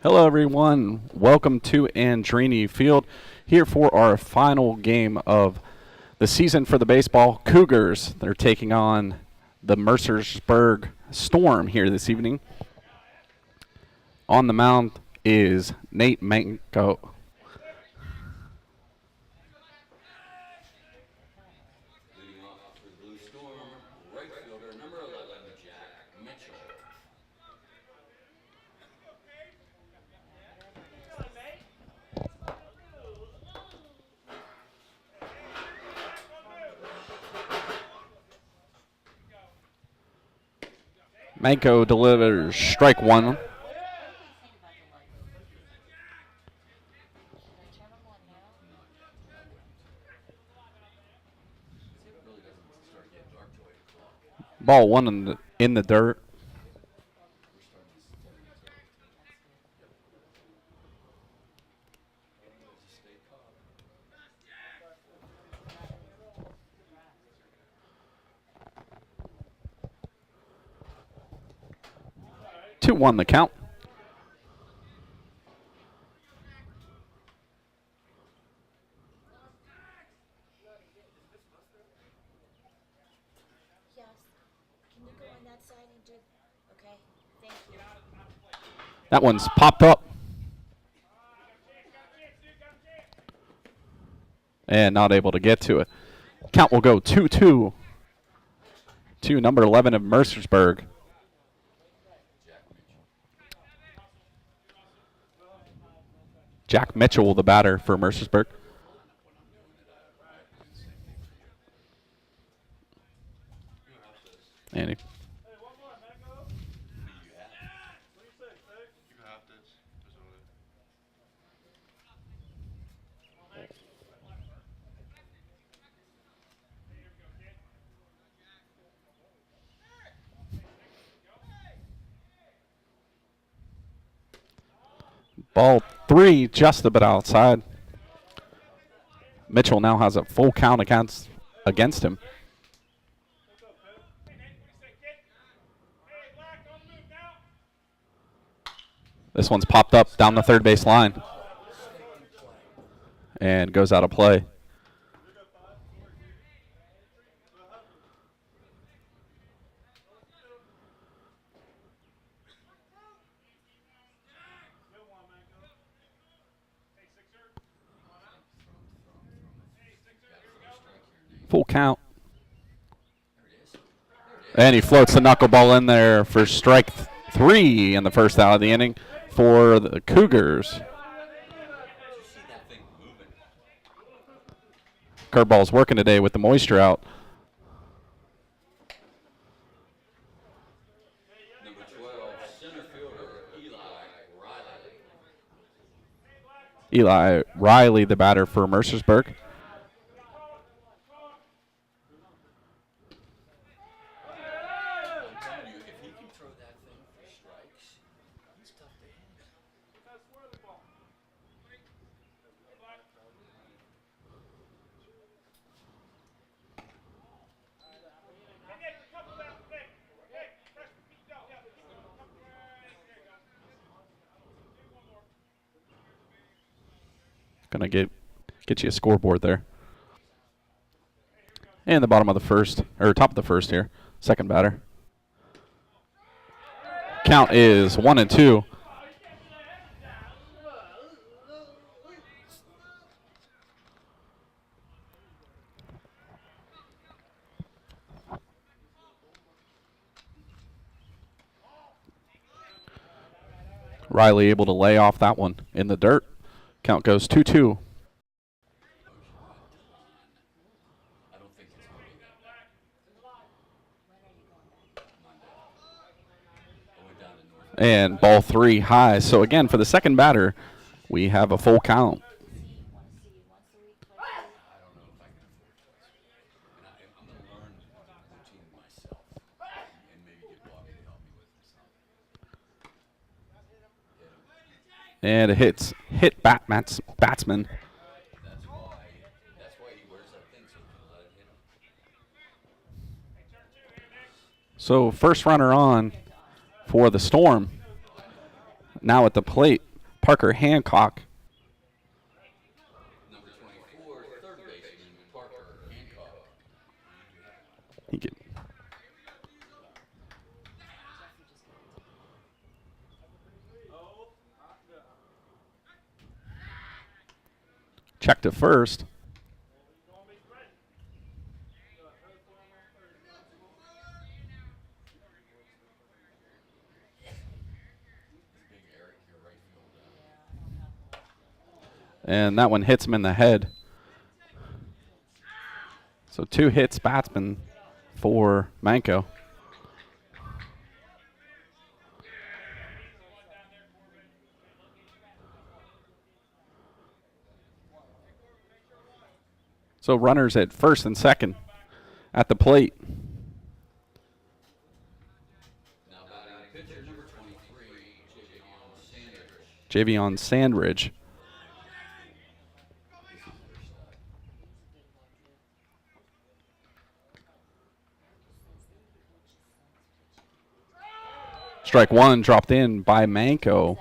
Hello, everyone. Welcome to Andrini Field here for our final game of the season for the baseball Cougars. They're taking on the Mercersburg Storm here this evening. On the mound is Nate Manko. Manko delivers strike one. Ball one in the dirt. Two one the count. That one's popped up. And not able to get to it. Count will go 2-2 to number 11 of Mercersburg. Jack Mitchell, the batter for Mercersburg. Andy. Ball three, just a bit outside. Mitchell now has a full count against him. This one's popped up down the third base line and goes out of play. Full count. And he floats the knuckleball in there for strike three in the first out of the inning for the Cougars. Curveball's working today with the moisture out. Number 12, center fielder, Eli Riley, the batter for Mercersburg. Gonna get you a scoreboard there. And the bottom of the first, or top of the first here. Second batter. Count is 1-2. Riley able to lay off that one in the dirt. Count goes 2-2. And ball three high. So again, for the second batter, we have a full count. And it hit batsman. So first runner on for the Storm. Now at the plate, Parker Hancock. Number 24, third baseman Parker Hancock. He get, check to first. And that one hits him in the head. So 2 hits batsman for Manco. So runners at first and second at the plate. Now batting pitcher number 23, Javion Sandridge. Javion Sandridge. Strike 1 dropped in by Manco.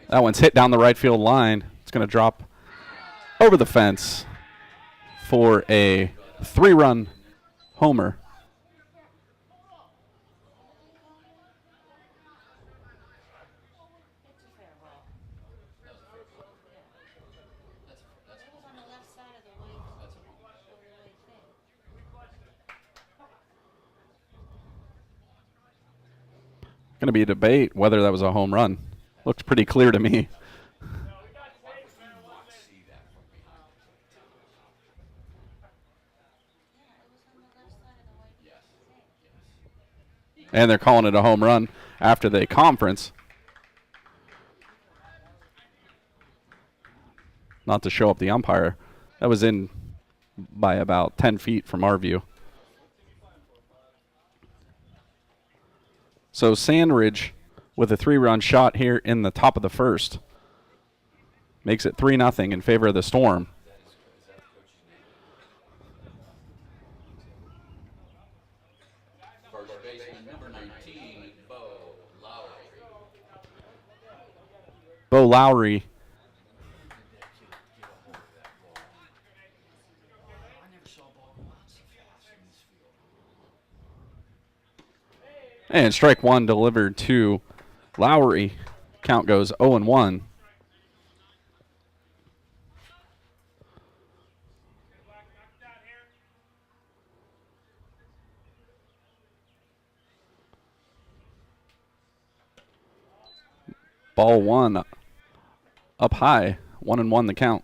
That one's hit down the right field line. It's going to drop over the fence for a 3-run homer. Going to be a debate whether that was a home run. Looks pretty clear to me. And they're calling it a home run after the conference. Not to show up the umpire. That was in by about 10 feet from our view. So Sandridge with a 3-run shot here in the top of the first makes it 3-0 in favor of the Storm. First baseman number 19, Bo Lowry. Bo Lowry and strike 1 delivered to Lowry. Count goes 0-1. Ball 1 up high. 1-1 the count.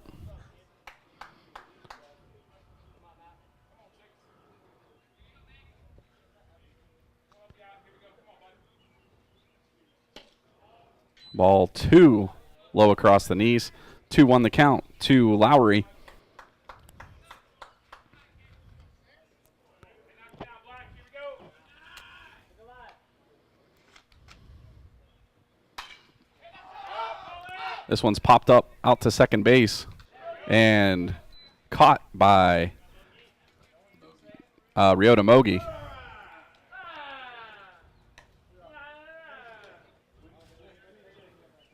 Ball 2 low across the knees. 2-1 the count to Lowry. This one's popped up out to second base and caught by Ryota Mogi.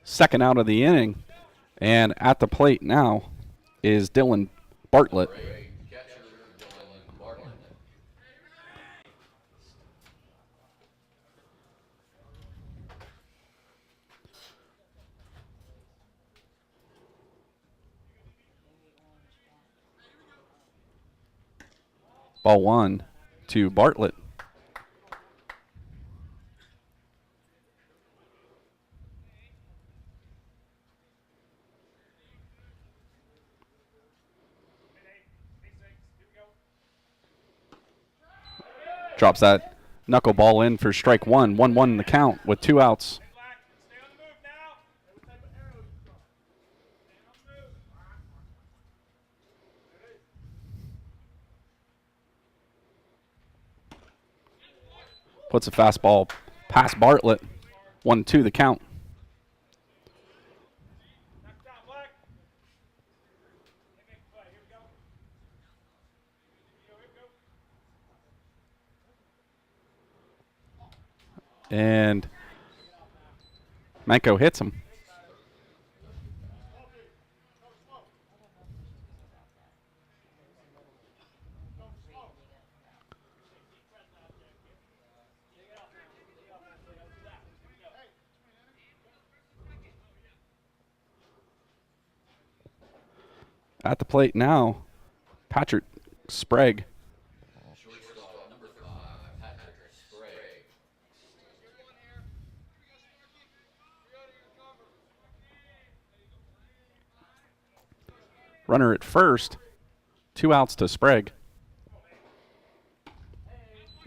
Second out of the inning, and at the plate now is Dylan Bartlett. Ball 1 to Bartlett. Drops that knuckleball in for strike 1. 1-1 the count with 2 outs. Puts a fastball past Bartlett. 1-2 the count. And Manko hits him. At the plate now, Patrick Sprague. Shortstop number 5, Patrick Sprague. Runner at first. 2 outs to Sprague.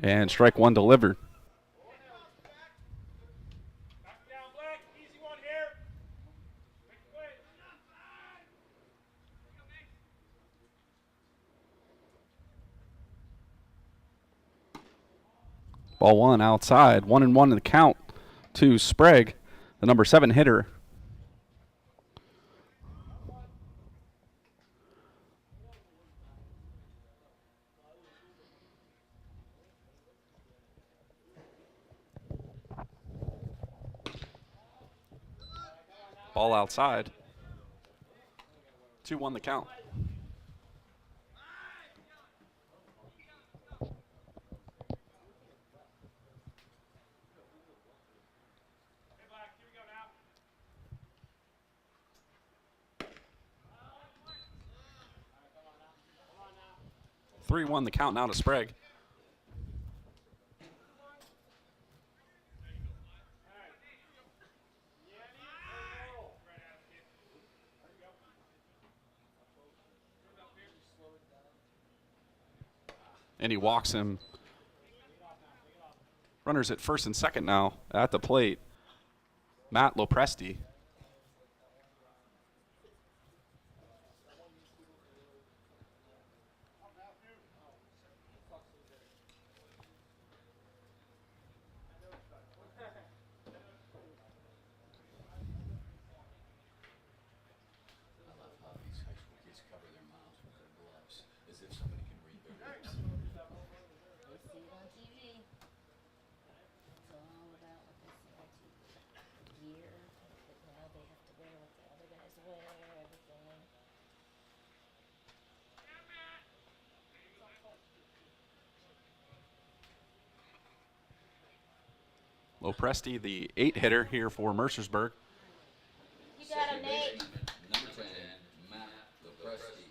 And strike 1 delivered. Ball 1 outside. 1-1 in the count to Sprague, the number 7 hitter. Ball outside. 2-1 the count. Three one the count now to Sprague. And he walks him. Runners at first and second now at the plate. Matt Lopresti. I love how these high school kids cover their mouths with their gloves as if somebody can read their lips. They see it on TV. It's all about what they see on TV. Gear, that now they have to wear what the other guys wear, everything. Lopresti, the 8 hitter here for Mercersburg. You got him, Nate. Number 10, Matt Lopresti.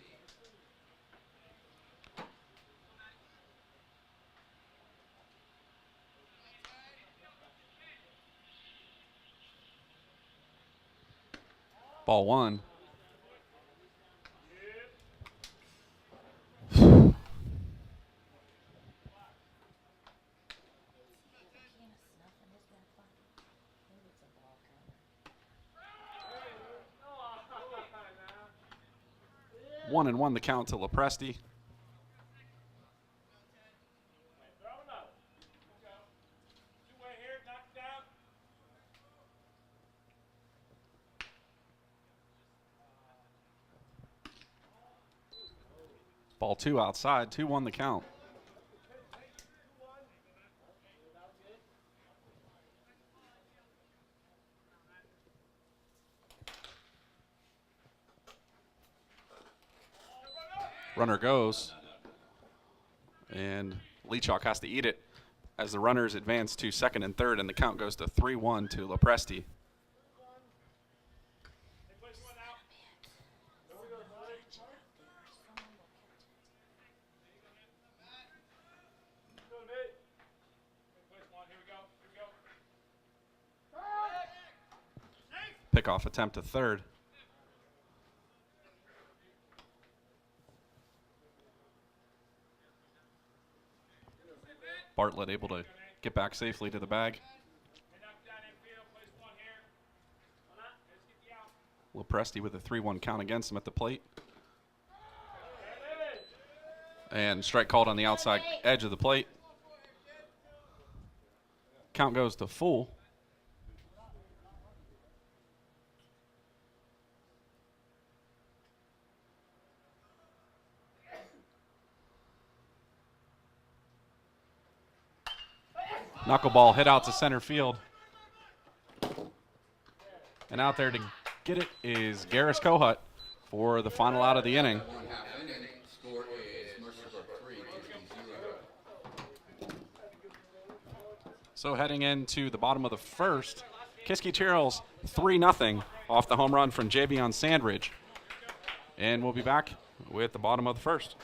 Ball 1. Can of snuff in his back pocket. Maybe it's a ball counter. 1-1 the count to Lopresti. Ball 2 outside. 2-1 the count. Runner goes. And Leachock has to eat it as the runners advance to second and third, and the count goes to 3-1 to Lopresti. Pickoff attempt to third. Bartlett able to get back safely to the bag. Lopresti with a 3-1 count against him at the plate. And strike called on the outside edge of the plate. Count goes to full. Knuckleball hit out to center field. And out there to get it is Garris Kohut for the final out of the inning. One-half inning. Score is Mercersburg 3, Kiski 0. So heading into the bottom of the first, Kiski trails 3-0 off the home run from Javion Sandridge. And we'll be back with the bottom of the first.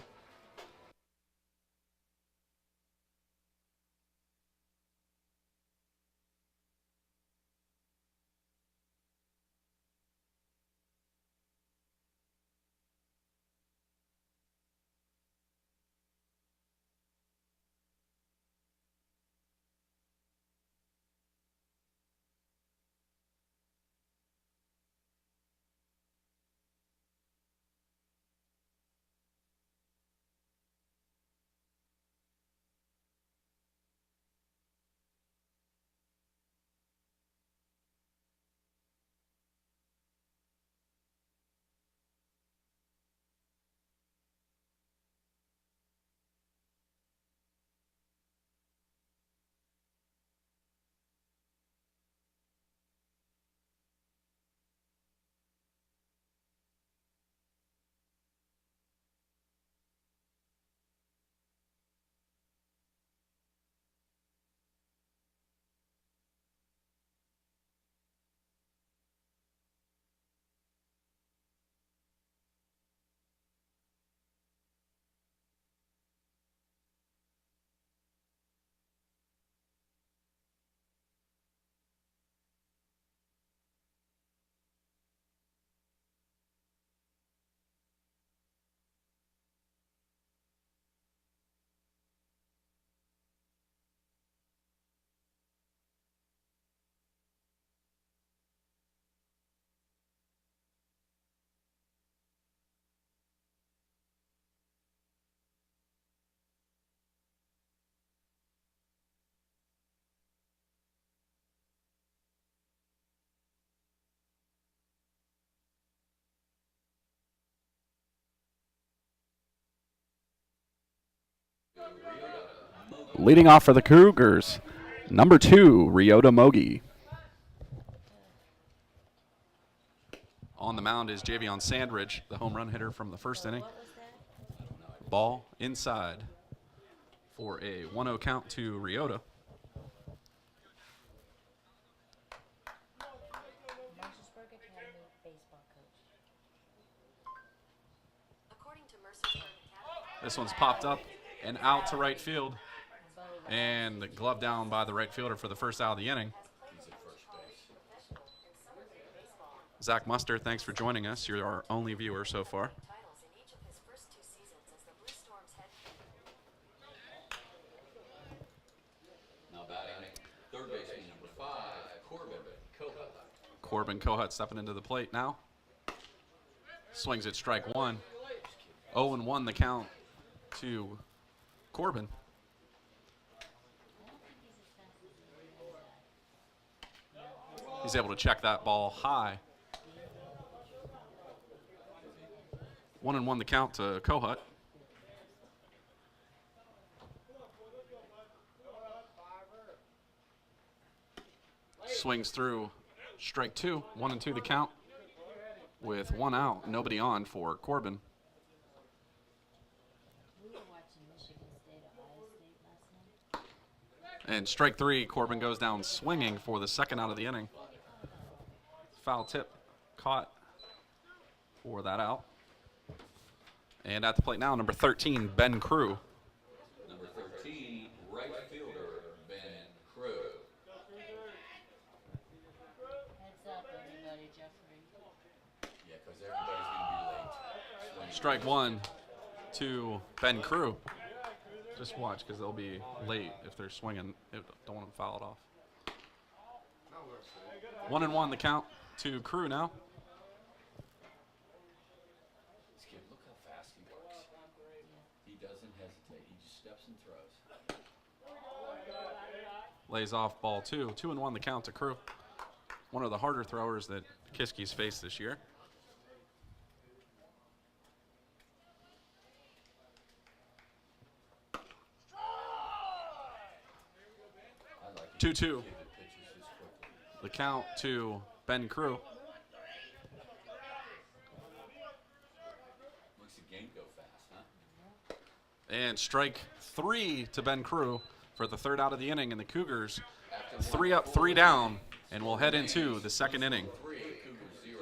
Leading off for the Cougars, number 2, Ryota Mogi. On the mound is Javion Sandridge, the home run hitter from the first inning. Ball inside for a 1-0 count to Ryota. Mercersburg Academy baseball coach. According to Mercersburg Academy, This one's popped up and out to right field. And the glove down by the right fielder for the first out of the inning. Zach Muster, thanks for joining us. You're our only viewer so far. titles in each of his first 2 seasons as the Blue Storms head. Now batting third baseman number 5, Corbin Kohut. Corbin Kohut stepping into the plate now. Swings at strike 1. 0-1 the count to Corbin. He's able to check that ball high. 1-1 the count to Kohut. Swings through strike 2. 1-2 the count with 1 out. Nobody on for Corbin. We were watching Michigan State, Ohio State last night. And strike 3, Corbin goes down swinging for the second out of the inning. Foul tip caught for that out. And at the plate now, number 13, Ben Crew. Number 13, right fielder Ben Crew. Heads up, everybody, Jeffrey. Yeah, because everybody's going to be late. Swing. Strike 1 to Ben Crew. Just watch, because they'll be late if they're swinging. Don't want them fouled off. 1-1 the count to Crew now. This kid, look how fast he works. He doesn't hesitate. He just steps and throws. Lays off ball 2. 2-1 the count to Crew. One of the harder throwers that Kiski's faced this year. I like 2-2. Kid that pitches this quickly. The count to Ben Crew. Makes the game go fast, huh? And strike 3 to Ben Crew for the third out of the inning. And the Cougars 3 up, 3 down. And we'll head into the second inning. 3, Cougars 0.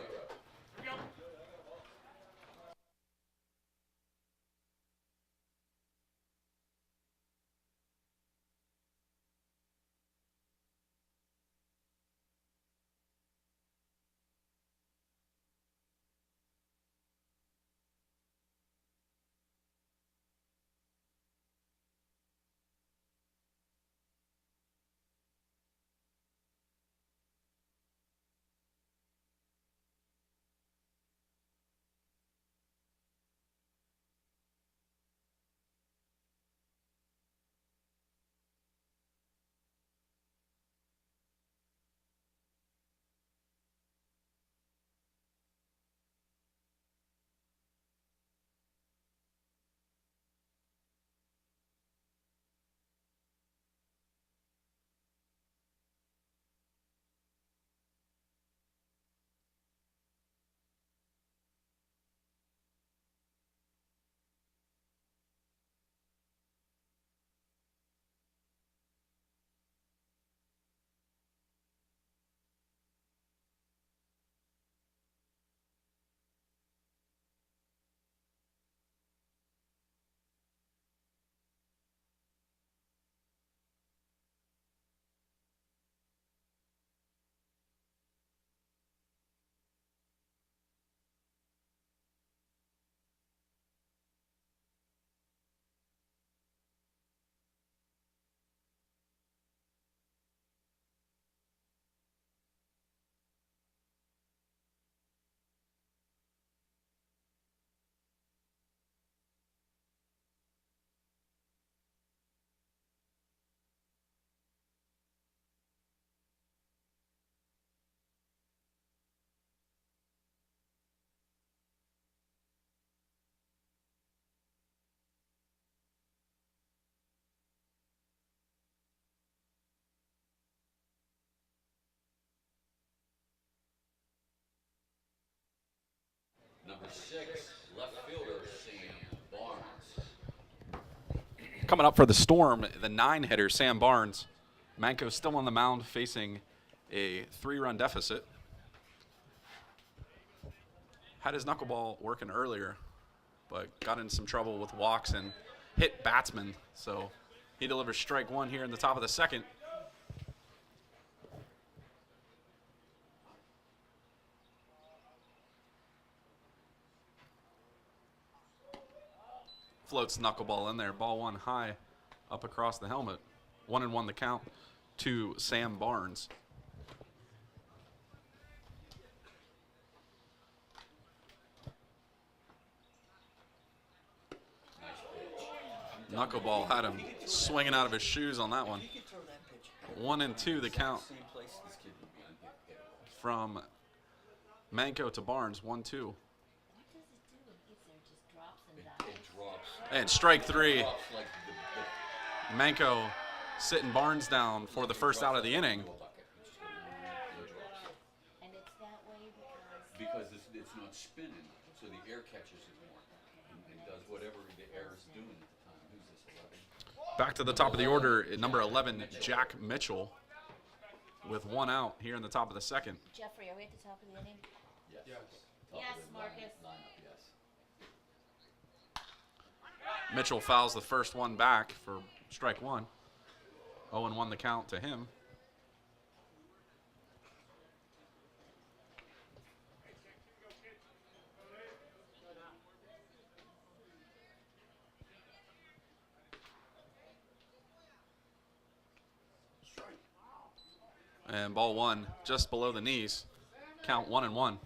Number 6, left fielder Sam Barnes. Coming up for the Storm, the 9-hitter, Sam Barnes. Manco still on the mound facing a 3-run deficit. Had his knuckleball working earlier, but got in some trouble with walks and hit batsman. So he delivers strike 1 here in the top of the second. Floats knuckleball in there. Ball 1 high up across the helmet. 1-1 the count to Sam Barnes. Knuckleball had him swinging out of his shoes on that one. 1-2 the count from Manco to Barnes. 1-2. What does it do when it gets there? Just drops and dives. It drops. And strike 3. Drops like the Manco sitting Barnes down for the first out of the inning. And it's that way Because it's not spinning, so the air catches it more and does whatever the air is doing at the time. Who's this, 11? Back to the top of the order at number 11, Jack Mitchell, with 1 out here in the top of the second. Jeffrey, are we at the top of the inning? Yes. Top Yes, of the Marcus. lineup, yes. Mitchell fouls the first one back for strike 1. 0-1 the count to him. And ball 1 just below the knees. Count 1-1.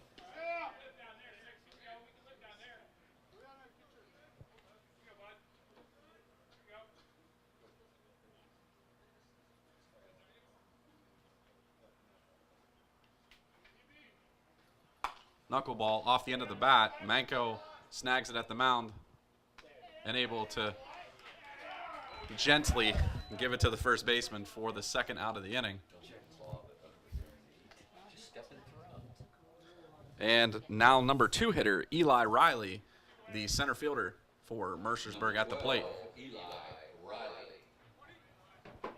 Knuckleball off the end of the bat. Manco snags it at the mound and able to gently and give it to the first baseman for the second out of the inning. And now number 2 hitter, Eli Riley, the center fielder for Mercersburg at the plate. Eli Riley. Ooh,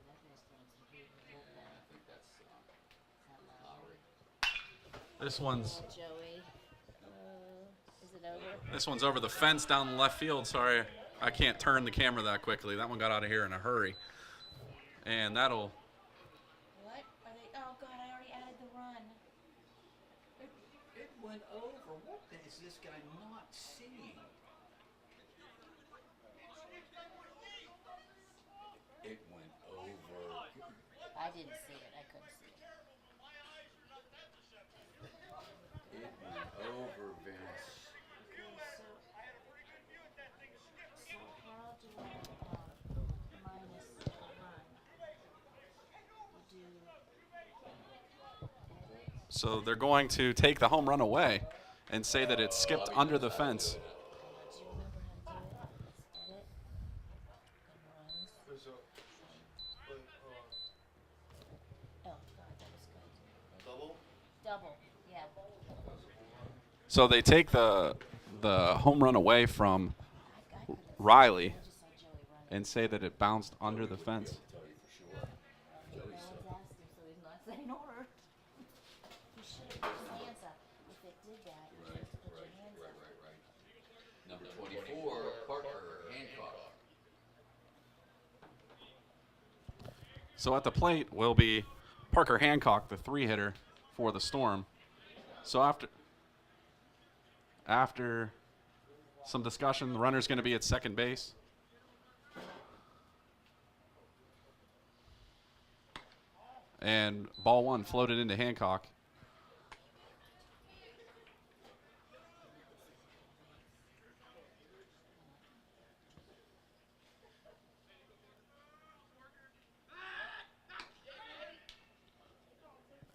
that guy's throwing some beautiful bullpen. I think that's Lowry. This one's Joey. Is it over? This one's over the fence down the left field. Sorry, I can't turn the camera that quickly. That one got out of here in a hurry. And that'll... What? Are they? Oh, God, I already added the run. It went over. What is this guy not seeing? It went over. I didn't see it. I couldn't see it. It went over, Vince. So how do I minus the run? You do edit. So they're going to take the home run away and say that it skipped under the fence. Do you remember how to do it? Let's edit. And runs. Oh, God, that was good. Double? Double, yeah. So they take the home run away from I couldn't see. Riley I just saw Joey running. and say that it bounced under the fence. No one's asked him, so he's not saying order. You should have put your hands up. If it did that, you should have put your hands up. Number 24, Parker Hancock. So at the plate will be Parker Hancock, the 3 hitter for the Storm. So after some discussion, the runner's going to be at second base. And ball 1 floated into Hancock.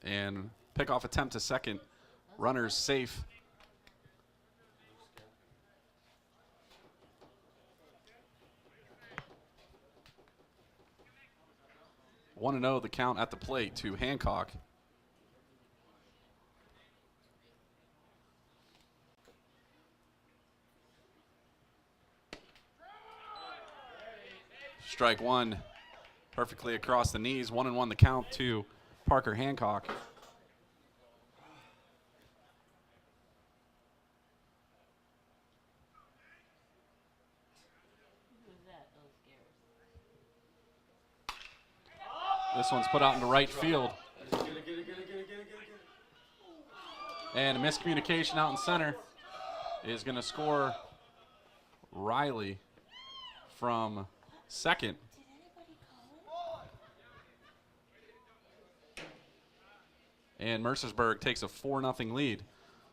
And pickoff attempt to second. Runner's safe. Want to know the count at the plate to Hancock. Strike 1, perfectly across the knees. 1-1 the count to Parker Hancock. Who's that? Oh, scares. This one's put out into right field. And a miscommunication out in center is going to score Riley from second. Did anybody call him? And Mercersburg takes a 4-0 lead.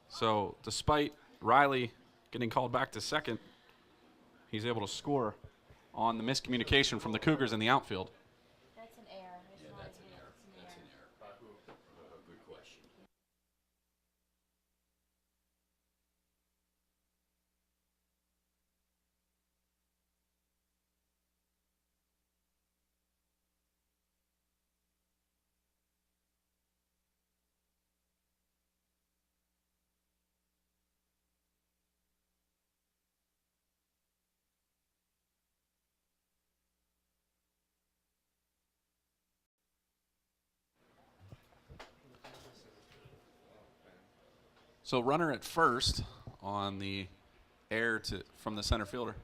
So despite Riley getting called back to second, he's able to score on the miscommunication from the Cougars in the outfield. That's an error. It's not That's a an hit. error. It's an That's an error. error. Good question. So runner at first on the air from the center fielder.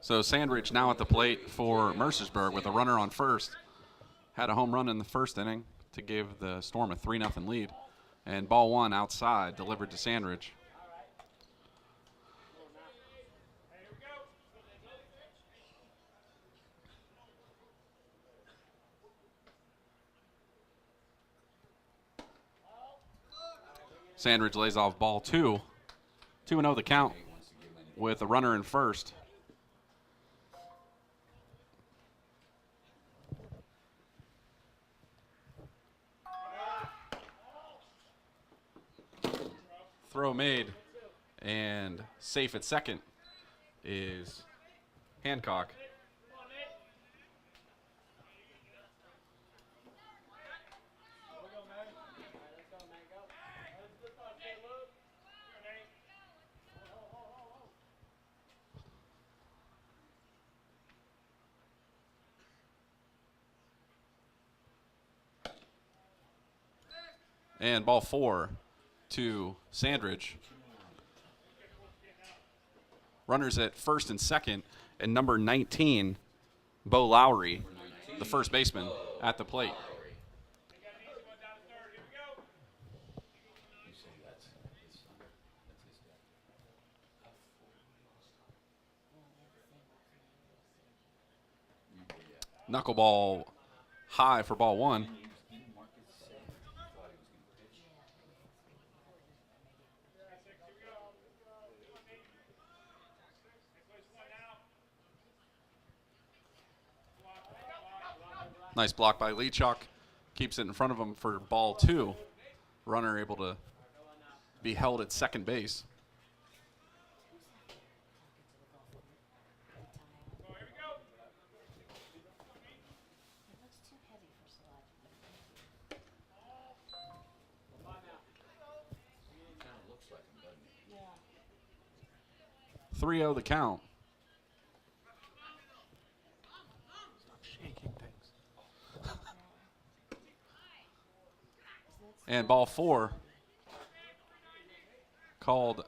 So Sandridge now at the plate for Mercersburg with a runner on first. Had a home run in the first inning to give the Storm a 3-0 lead. And ball 1 outside delivered to Sandridge. Sandridge lays off ball 2. 2-0 the count with a runner in first. Throw made, and safe at second is Hancock. And ball 4 to Sandridge. Runners at first and second, and number 19, Bo Lowry, the first baseman, at the plate. Knuckleball high for ball 1. Nice block by Leachuk. Keeps it in front of him for ball 2. Runner able to be held at second base. It looks too heavy for slide. 3-0 the count. Stop shaking things. And ball 4 called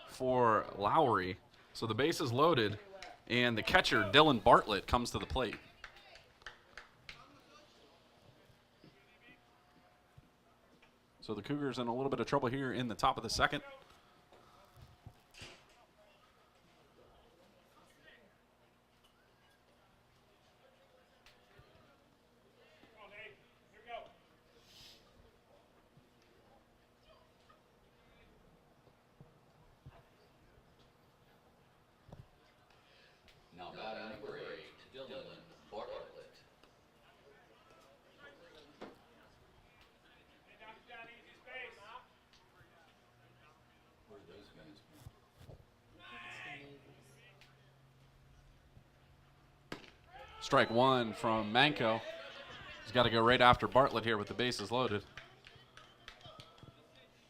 for Lowry. So the base is loaded, and the catcher, Dylan Bartlett, comes to the plate. So the Cougars in a little bit of trouble here in the top of the second. Now batting number 8, Dylan Bartlett. Where are those guys from? Strike 1 from Manco. He's got to go right after Bartlett here with the bases loaded.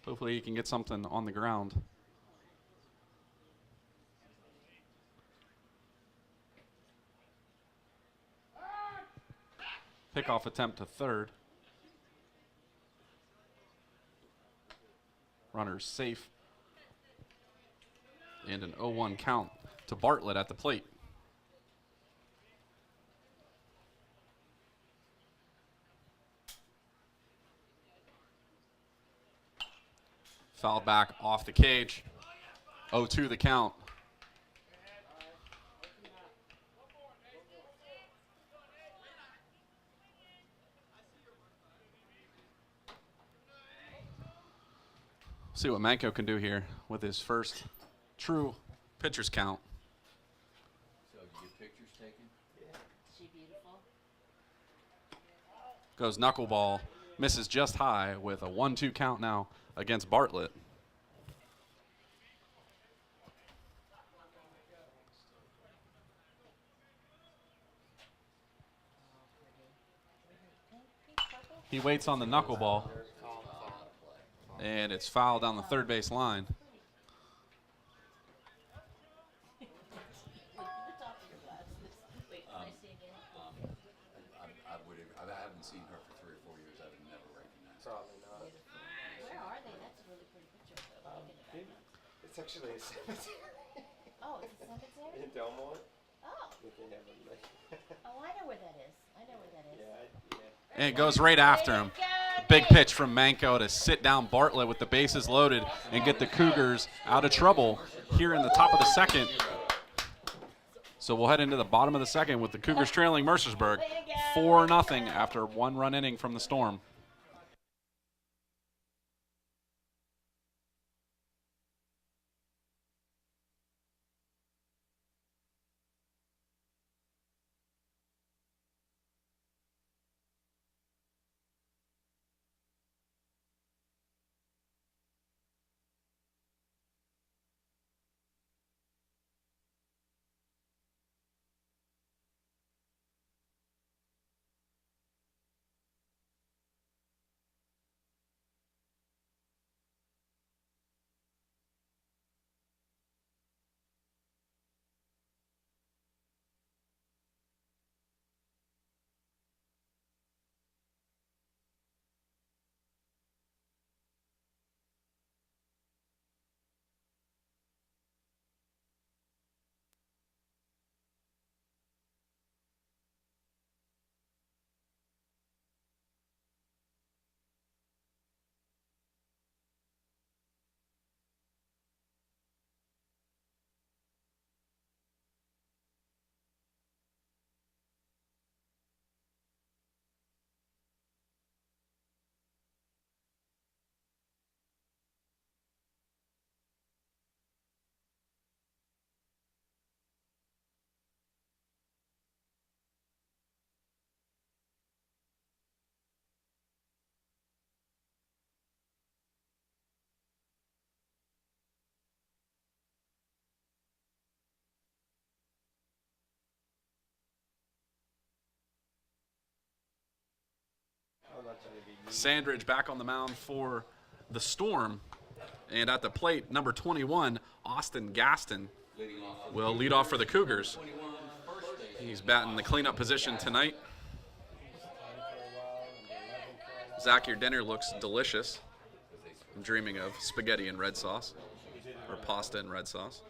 Hopefully he can get something on the ground. Pickoff attempt to third. Runner's safe. And an 0-1 count to Bartlett at the plate. Fouled back off the cage. 0-2 the count. See what Manco can do here with his first true pitcher's count. So did you get pictures taken? Is she beautiful? Goes knuckleball, misses just high with a 1-2 count now against Bartlett. He waits on the knuckleball, and it's fouled down the third base line. I haven't seen her for 3 or 4 years. I would never recognize her. Probably not. Where are they? That's a really pretty picture. Look in the background. It's actually a cemetery Oh, it's a cemetery? in Delmont. Oh. If you never met. Oh, I know where that is. I know where that is. Yeah. And it goes right after him. Big pitch from Manco to sit down Bartlett with the bases loaded and get the Cougars out of trouble here in the top of the second. So we'll head into the bottom of the second with the Cougars trailing Mercersburg 4-0 after 1 run inning from the Storm. Sandridge back on the mound for the Storm. And at the plate, number 21, Austin Gaston will lead off for the Cougars. He's batting the cleanup position tonight. Zach, your dinner looks delicious. I'm dreaming of spaghetti and red sauce, or pasta and red sauce.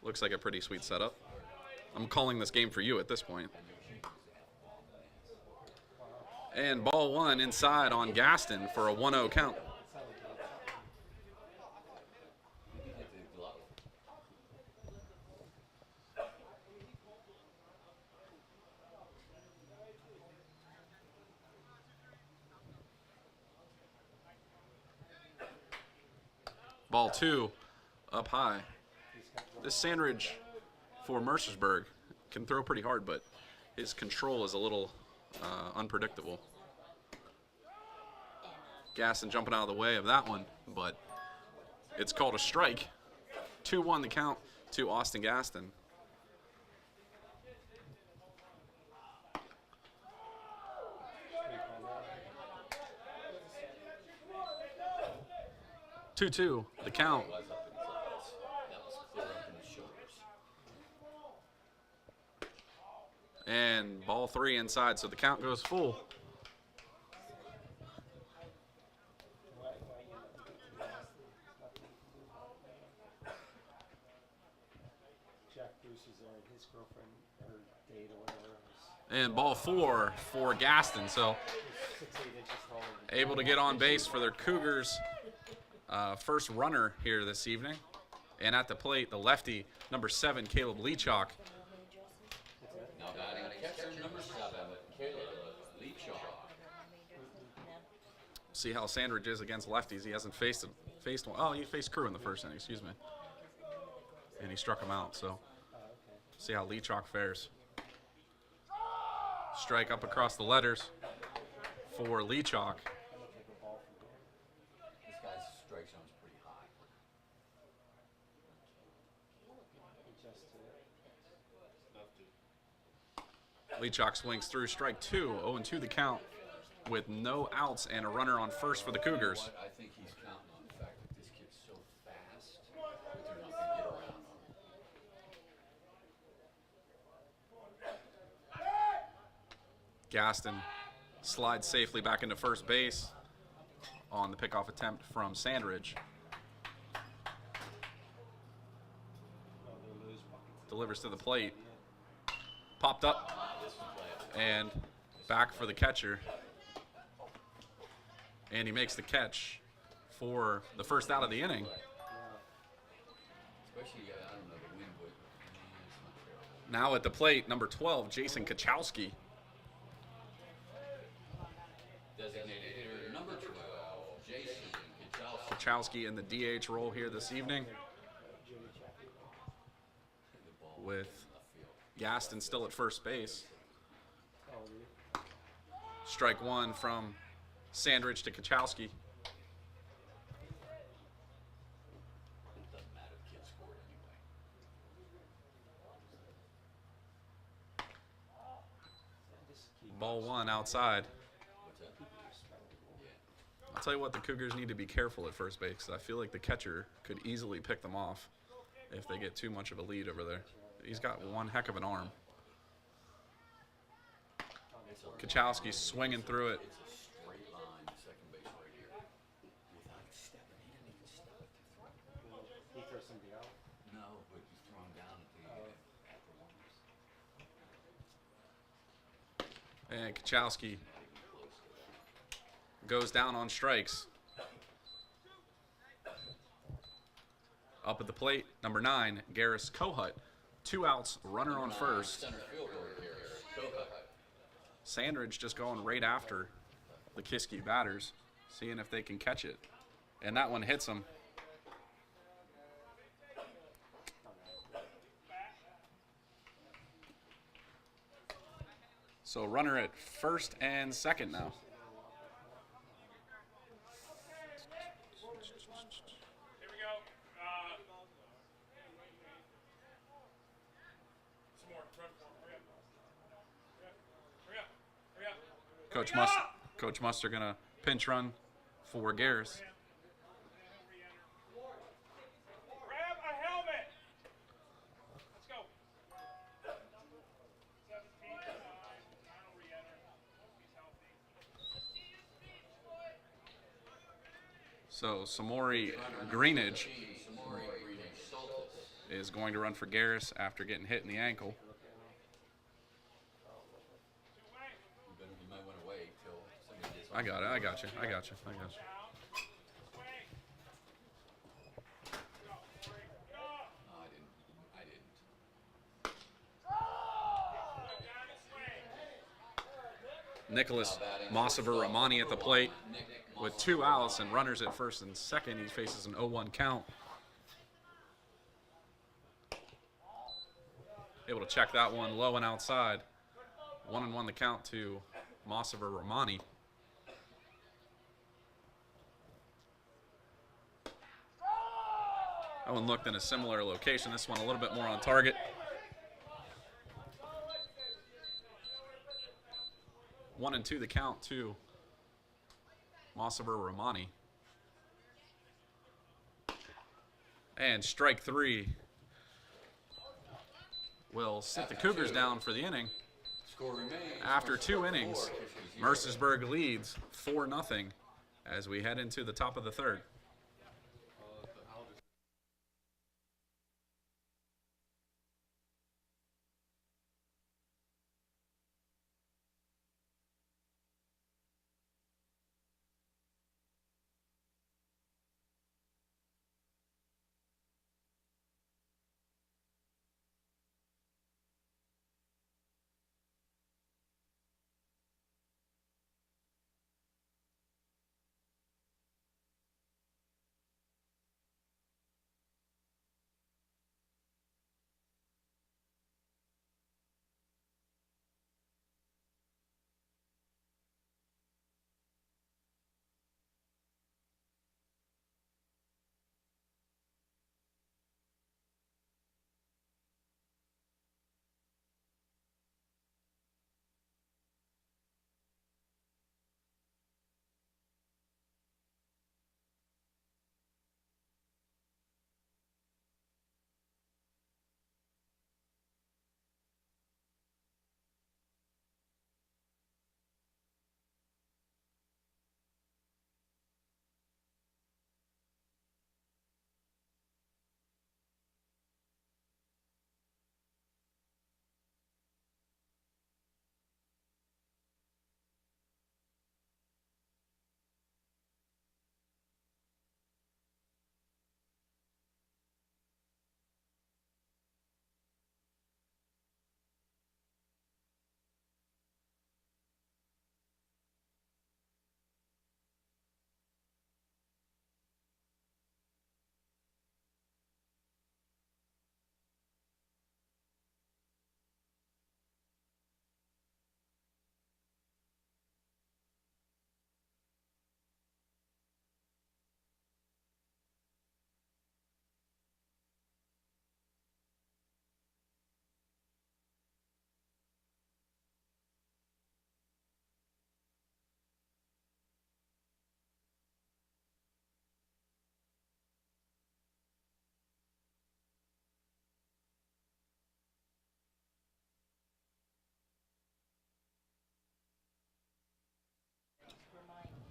Looks like a pretty sweet setup. I'm calling this game for you at this point. And ball one inside on Gaston for a 1-0 count. Ball two, up high. This Sandridge for Mercersburg can throw pretty hard, but his control is a little unpredictable. Gaston jumping out of the way of that one, but it's called a strike. 2-1 the count to Austin Gaston. Two, the count. And ball three inside, so the count goes full. And ball four for Gaston, so able to get on base for their Cougars. First runner here this evening. And at the plate, the lefty, number 7, Caleb Leachock. Now batting catcher number 7, Caleb Leachock. See how Sandridge is against lefties. He hasn't faced one. Oh, he faced Crew in the first inning, excuse me. And he struck him out, so see how Leachock fares. Strike up across the letters for Leachock. This guy's strike zone's pretty high. Leachock swings through strike two, 0-2 the count with no outs and a runner on first for the Cougars. But I think he's counting on the fact that this kid's so fast that they're not going to get around on him. Gaston slides safely back into first base on the pickoff attempt from Sandridge. Delivers to the plate. Popped up. And back for the catcher. And he makes the catch for the first out of the inning. Especially, I don't know, the wind would. It's not terrible. Now at the plate, number 12, Jason Kachowski. Designated hitter number 12, Jason Kachowski. Kachowski in the DH role here this evening, with Gaston still at first base. Strike one from Sandridge to Kachowski. It doesn't matter if kids scored anyway. Ball one outside. What's that? I'll tell you what, the Cougars need to be careful at first base, 'cause I feel like the catcher could easily pick them off if they get too much of a lead over there. He's got one heck of an arm. Kachowski's swinging through it. It's a straight line to second base right here. Without stepping, he didn't even step it to throw. He throws somebody out. No, but he's thrown down at the And Kachowski goes down on strikes. Up at the plate, number 9, Garris Kohut. 2 outs, runner on first. center fielder here. Kohut. Sandridge just going right after the Kiski batters, seeing if they can catch it. And that one hits him. So runner at first and second now. Here we go. Some more. Run for him. Hurry up. Hurry up. Hurry up. Coach Hurry must up! Coach Muster going to pinch run for Garris. Grab a helmet. Let's go. 17 to 9. Final re-enter. He's healthy. So Samori Greenidge Samori Greenidge Saltis. is going to run for Garris after getting hit in the ankle. You might want to wait till somebody gets I got it. I got you. No, I didn't. Nicholas Mossover Ramani at the plate with 2 outs and runners at first and second. He faces an 0-1 count. Able to check that one low and outside. 1-1 the count to Mossover Ramani. That one looked in a similar location. This one a little bit more on target. 1-2 the count to Mossover Ramani. And strike 3 will sit the Cougars down for the inning. Score remains. After 2 innings, 4, Mercersburg leads 4-0 as we head into the top of the third.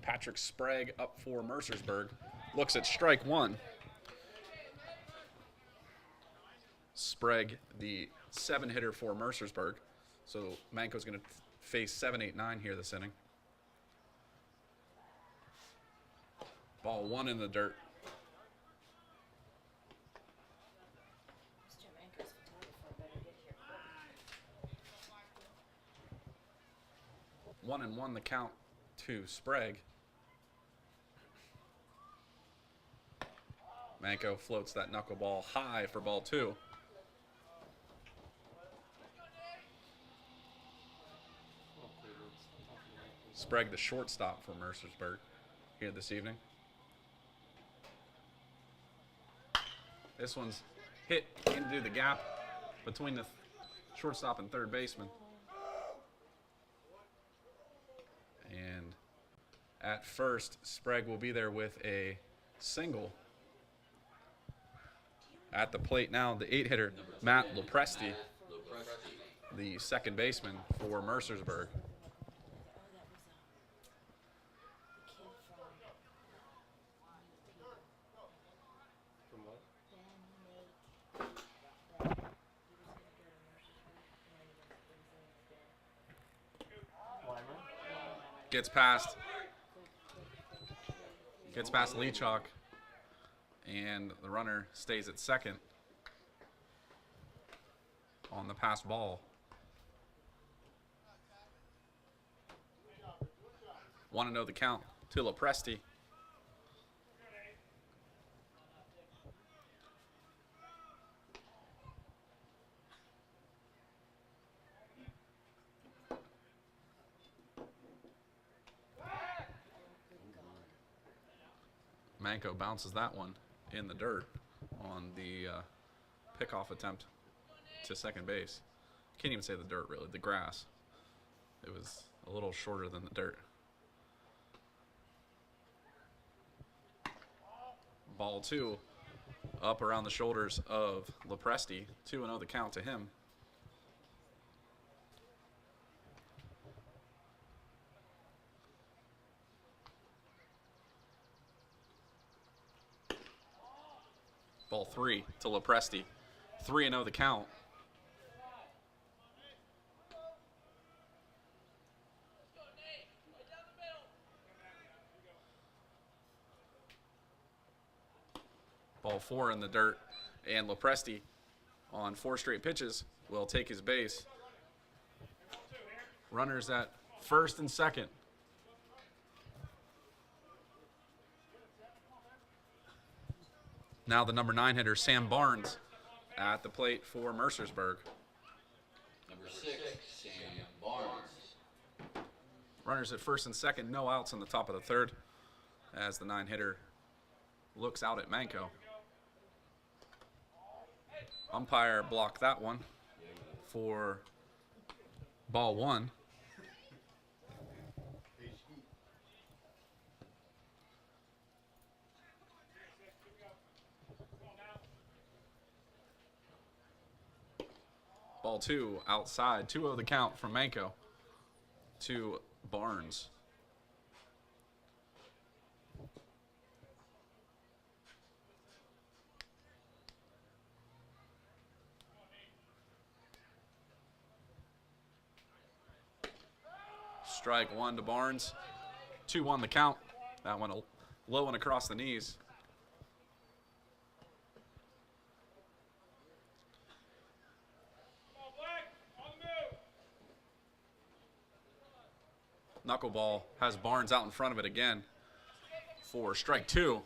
Patrick Sprague up for Mercersburg. Looks at strike 1. Sprague, the 7-hitter for Mercersburg. So Manco's going to face 7, 8, 9 here this inning. Ball 1 in the dirt. Mr. Manker's photographer better get here. 1-1 the count to Sprague. Manco floats that knuckleball high for ball 2. Sprague, the shortstop for Mercersburg here this evening. This one's hit into the gap between the shortstop and third baseman. And At first, Sprague will be there with a single. At the plate now, the 8-hitter, Matt Lopresti, the second baseman for Mercersburg. From what? Weimer? Gets past Leachok, and the runner stays at second on the pass ball. 1-0 the count to Lopresti. Manco bounces that one in the dirt on the pickoff attempt to second base. Can't even say the dirt, really, the grass. It was a little shorter than the dirt. Ball 2 up around the shoulders of Lopresti. 2-0 the count to him. Ball 3 to Lopresti. 3-0 the count. Ball 4 in the dirt, and Lopresti on 4 straight pitches will take his base. Runners at first and second. Now the number 9 hitter, Sam Barnes, at the plate for Mercersburg. Number 6, Sam Barnes. Runners at first and second, no outs in the top of the third as the 9 hitter looks out at Manco. Umpire blocked that one for ball 1. Ball 2 outside. 2-0 the count from Manco to Barnes. Strike 1 to Barnes. 2-1 the count. That one low and across the knees. Knuckleball has Barnes out in front of it again for strike 2. I'm telling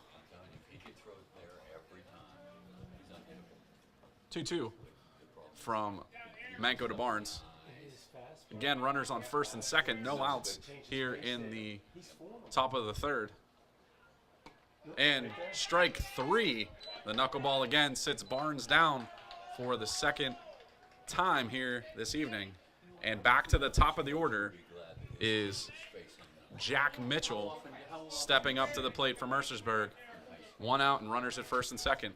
you, if he could throw it there every time, he's unhittable. 2-2 from Manco to Barnes. Again, runners on first and second, no outs here in the top of the third. And strike 3, the knuckleball again sits Barnes down for the second time here this evening. And back to the top of the order is Jack Mitchell stepping up to the plate for Mercersburg. 1 out and runners at first and second.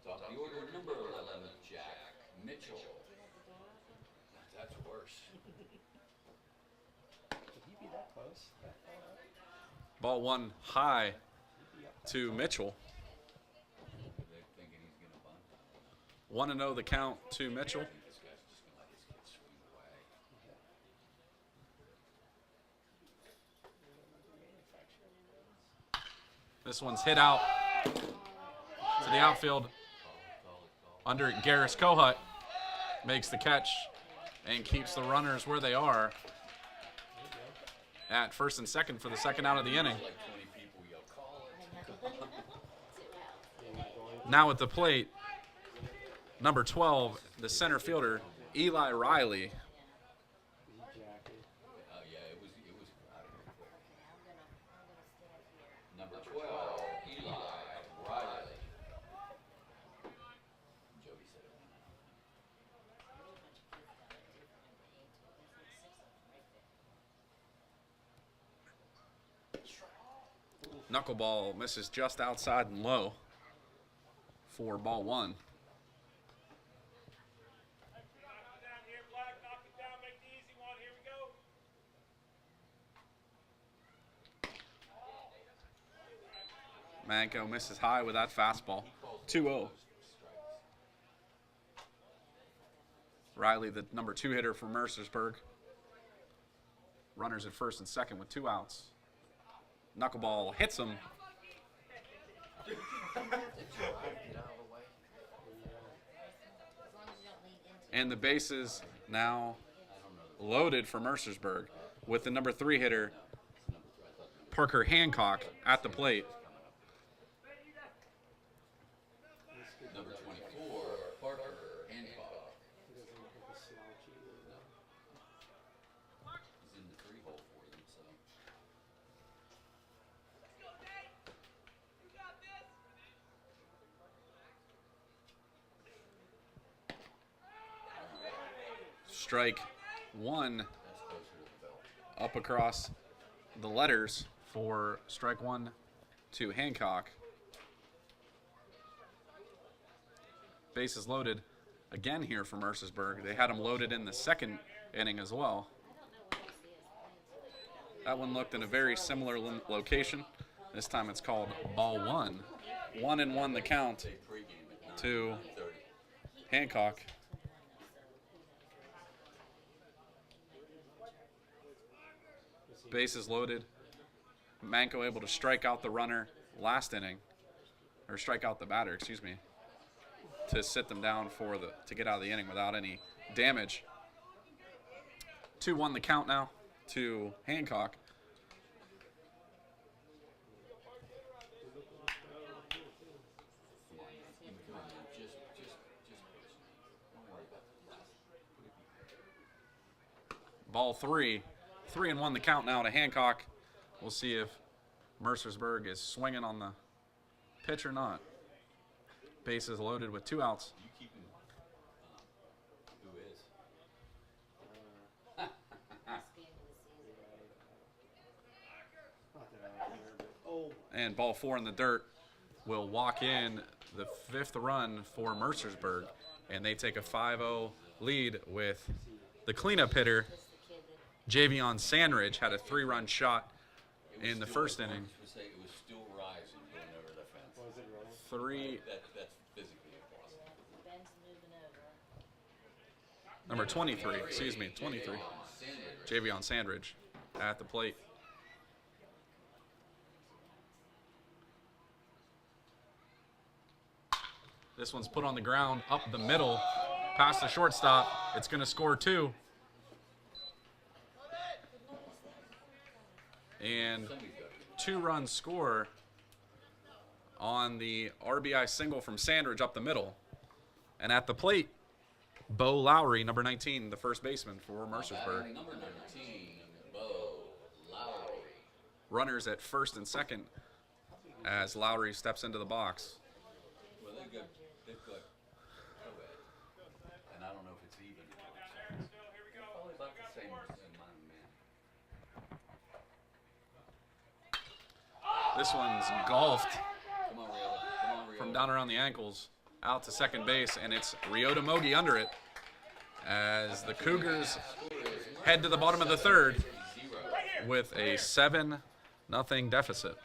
Top of the order, number 11, Jack Mitchell. That's worse. Could he be that close? That far up? Ball 1 high to Mitchell. They're thinking he's going to bunt. 1-0 the count to Mitchell. This guy's just going to let his kid swing away. This one's hit out to the outfield under Garris Kohut. Makes the catch and keeps the runners where they are at first and second for the second out of the inning. Like 20 people yell, call it. Now at the plate, number 12, the center fielder, Eli Riley. Jacket. Oh yeah, it was crowded. Okay, I'm gonna stand here. Number 12, Eli Riley. Jody said it went out. There's a bunch of kids down there too for him to aim to. There's like 6 of them right there. Knuckleball misses just outside and low for ball 1. Knock it down here, Black. Knock it down. Make the easy one. Here we go. Manco misses high with that fastball. 2-0. Riley, the number 2 hitter for Mercersburg. Runners at first and second with 2 outs. Knuckleball hits him. As long as you don't lean into And the bases now loaded for Mercersburg with the number 3 hitter, Parker Hancock, at the plate. Number 24, Parker Hancock. He doesn't look like a slouchy. He's in the 3 hole for them, so. Strike 1 That's closer to the belt. up across the letters for strike 1 to Hancock. Bases loaded again here for Mercersburg. They had him loaded in the second inning as well. That one looked in a very similar location. This time it's called ball 1. 1-1 the count to Hancock. Bases loaded. Manco able to strike out the runner last inning, or strike out the batter, excuse me, to sit them down to get out of the inning without any damage. 2-1 the count now to Hancock. Ball 3. 3-1 the count now to Hancock. We'll see if Mercersburg is swinging on the pitch or not. Bases loaded with 2 outs. You keep him. Who is? best game of the season. Not that I care, but oh, And ball 4 in the dirt will walk in the 5th run for Mercersburg. And they take a 5-0 lead with the cleanup hitter, That's the kid that Javion Sandridge, had a 3-run shot in the first inning. It was still rising going over the fence. was it really? That's physically impossible. Ben's moving over. Number 23, excuse me, 23. Javion Sandridge at the plate. This one's put on the ground, up the middle, past the shortstop. It's going to score 2. And 2-run score on the RBI single from Sandridge up the middle. And at the plate, Bo Lowry, number 19, the first baseman for Mercersburg. Number 19, Bo Lowry. Runners at first and second as Lowry steps into the box. Well, they've got co-ed. And I don't know if it's even. Probably about the same as mine, man. This one's golfed Come on, Riota. Come on, Riota. from down around the ankles out to second base, and it's Ryota Mogi under it as the Cougars head to the bottom of the 3rd with a 7-0 deficit.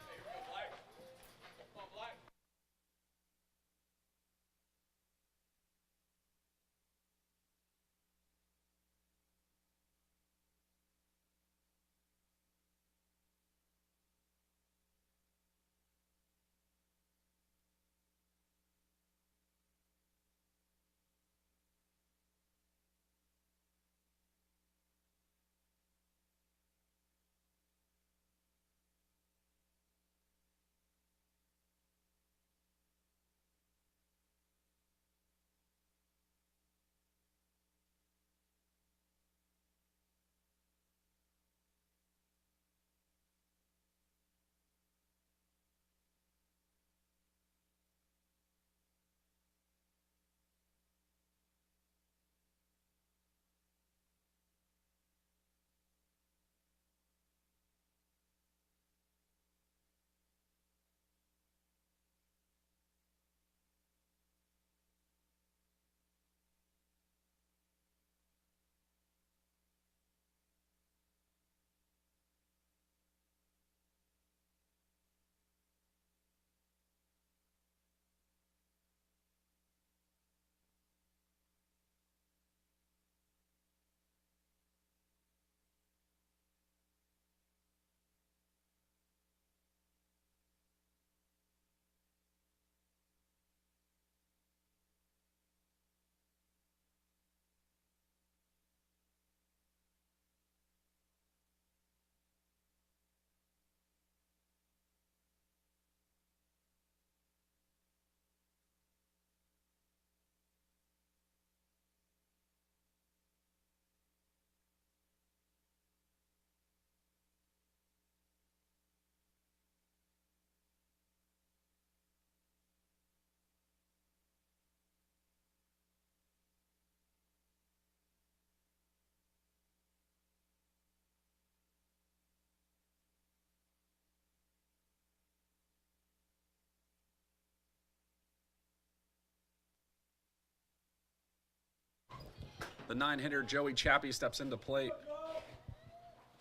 The 9-hitter Joey Chappy steps into plate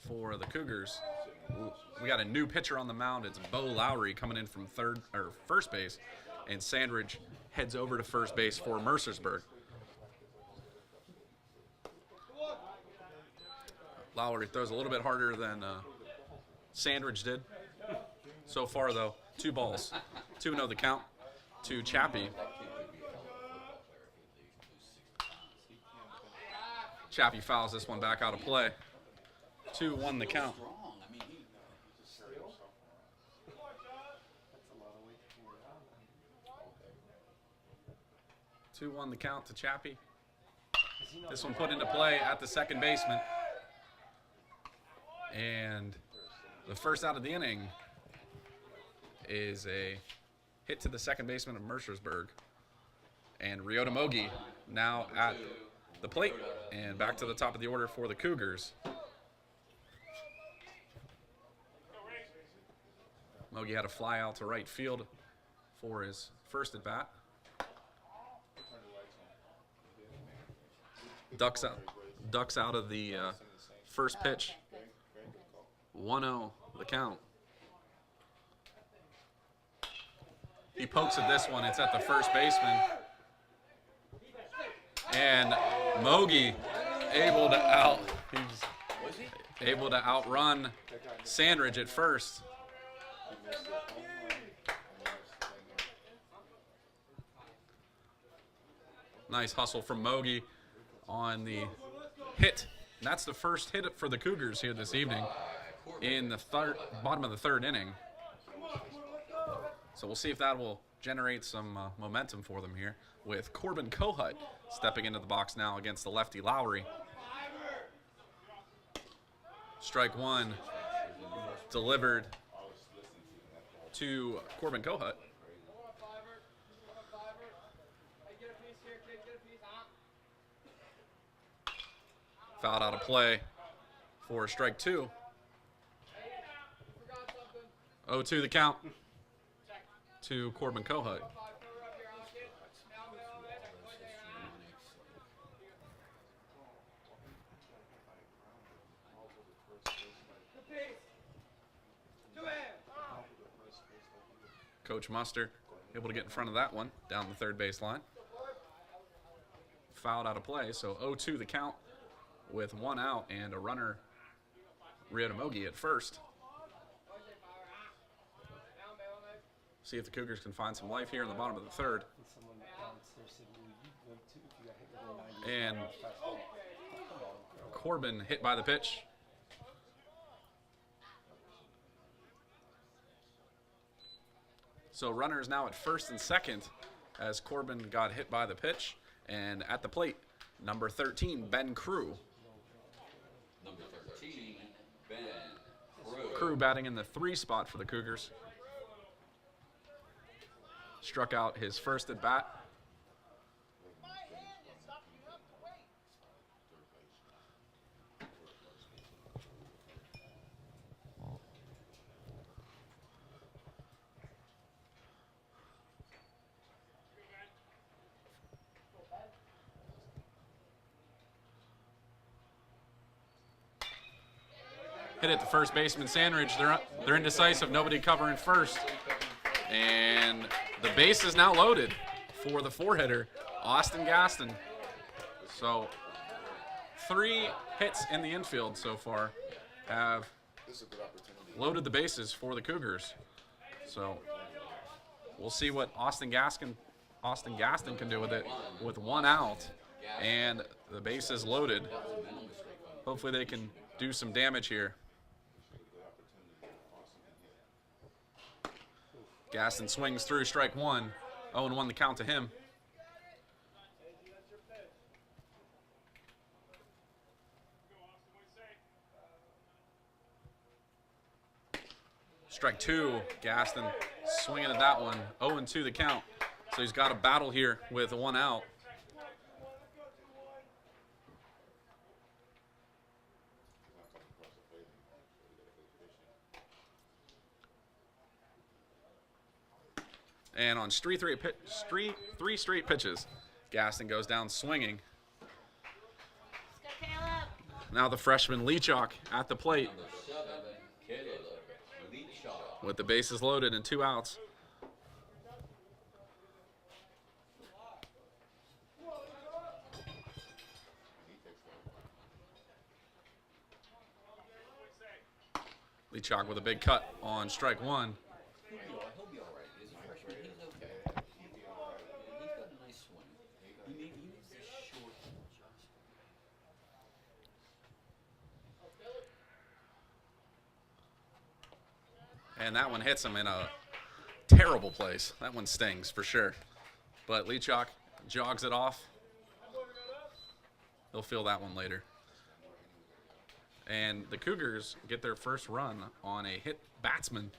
for the Cougars. We got a new pitcher on the mound. It's Bo Lowry coming in from first base, and Sandridge heads over to first base for Mercersburg. Lowry throws a little bit harder than Sandridge did. So far, though, 2 balls. 2-0 the count to Chappy. Chappy fouls this one back out of play. 2-1 the count. 2-1 the count to Chappy. This one put into play at the second baseman. And the first out of the inning is a hit to the second baseman of Mercersburg. And Ryota Mogi now at the plate and back to the top of the order for the Cougars. Mogi had a fly out to right field for his first at bat. Ducks out of the first pitch. 1-0 the count. He pokes at this one. It's at the first baseman. And Mogi able to outrun Sandridge at first. Nice hustle from Mogi on the hit. And that's the first hit for the Cougars here this evening in the bottom of the third inning. So we'll see if that will generate some momentum for them here, with Corbin Kohut stepping into the box now against the lefty Lowry. Strike one delivered to Corbin Kohut. Fouled out of play for strike two. 0-2 the count to Corbin Kohut. Coach Muster able to get in front of that one down the third base line. Fouled out of play, so 0-2 the count with 1 out and a runner, Ryota Mogi at first. See if the Cougars can find some life here in the bottom of the third. And Corbin hit by the pitch. So runners now at first and second as Corbin got hit by the pitch. And at the plate, number 13, Ben Crew. Number 13, Ben Crew. Crew batting in the 3 spot for the Cougars. Struck out his first at bat. Hit it to first baseman Sandridge. They're indecisive. Nobody covering first. And the base is now loaded for the 4-hitter, Austin Gaston. So 3 hits in the infield so far have loaded the bases for the Cougars. So we'll see what Austin Gaston can do with it with 1 out and the base is loaded. Hopefully they can do some damage here. Gaston swings through strike 1. 0-1 the count to him. Strike 2. Gaston swinging at that one. 0-2 the count. So he's got a battle here with 1 out. And on three straight pitches, Gaston goes down swinging. Now the freshman Leachok at the plate Number 7, Caleb Leachaw. with the bases loaded and 2 outs. Leachok with a big cut on strike 1. He'll be all right. He's a freshman. He's okay. He's got a nice swing. He needs a short adjustment. And that one hits him in a terrible place. That one stings for sure. But Leachok jogs it off. He'll feel that one later. And the Cougars get their first run on a hit batsman.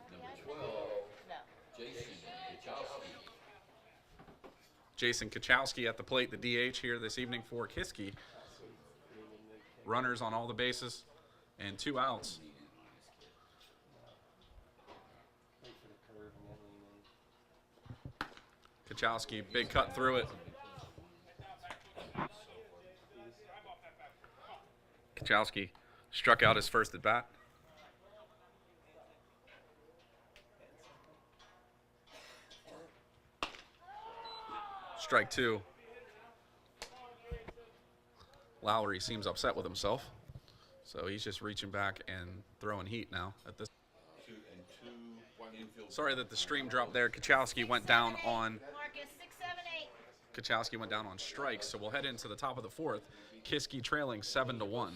Number 12, Jason Kachowski. Jason Kachowski at the plate, the DH here this evening for Kiski. Runners on all the bases and 2 outs. Wait for the curve and then lean in. Kachowski, big cut through it. Kachowski struck out his first at bat. Strike 2. Lowry seems upset with himself, so he's just reaching back and throwing heat now at this. Sorry that the stream dropped there. Kachowski went down on Marcus, 6, 7, 8. Kachowski went down on strikes, so we'll head into the top of the 4th. Kiski trailing 7-1.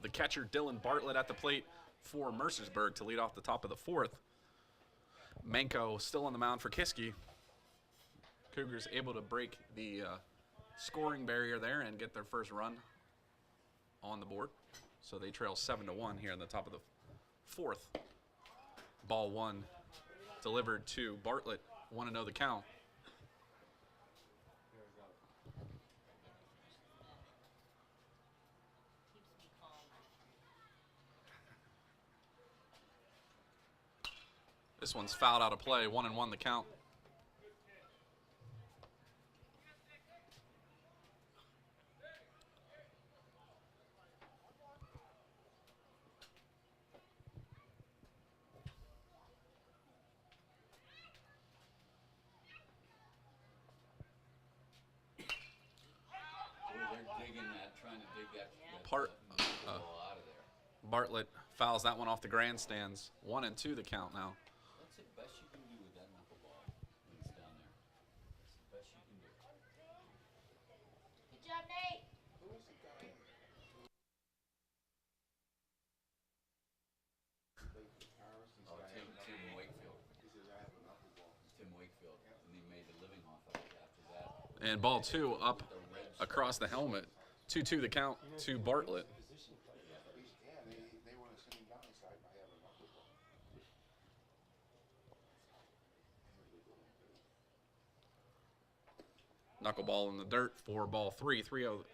The catcher, Dylan Bartlett, at the plate for Mercersburg to lead off the top of the 4th. Manko still on the mound for Kiski. Cougars able to break the scoring barrier there and get their first run on the board. So they trail 7-1 here in the top of the 4th. Ball 1 delivered to Bartlett. 1-0 the count. This one's fouled out of play. 1-1 the count. They're digging that, trying to dig that ball out of there. Bartlett fouls that one off the grandstands. 1-2 the count now. That's the best you can do with that knuckleball when it's down there. That's the best you can do. Good job, Nate. Oh, Tim Wakefield. And ball 2 up across the helmet. 2-2 the count to Bartlett. Yeah, they want to send him down. He said, I have a knuckleball. Knuckleball in the dirt for ball 3. 3-2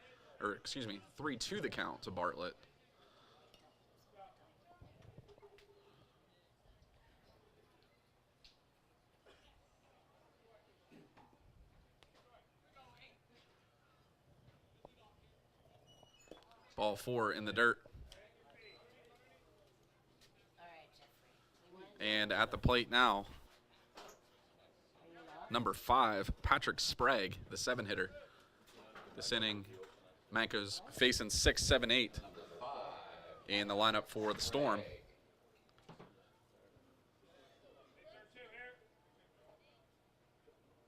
the count to Bartlett. Ball 4 in the dirt. All right, Jeffrey. You win. And at the plate now, number 5, Patrick Sprague, the 7-hitter. This inning, Manco's facing 6, 7, 8 in the lineup for the Storm.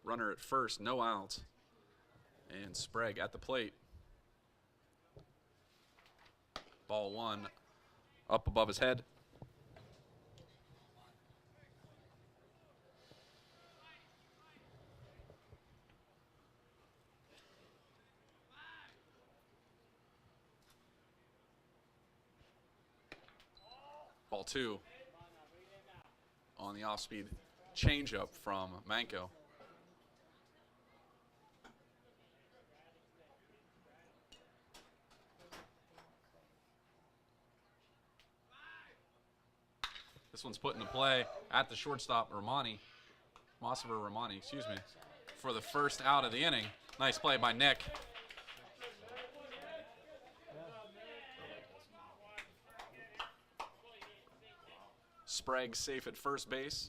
Runner at first, no outs. And Sprague at the plate. Ball 1 up above his head. Ball 2 on the off-speed changeup from Manco. This one's put into play at the shortstop, Romani, excuse me, for the first out of the inning. Nice play by Nick. Sprague safe at first base.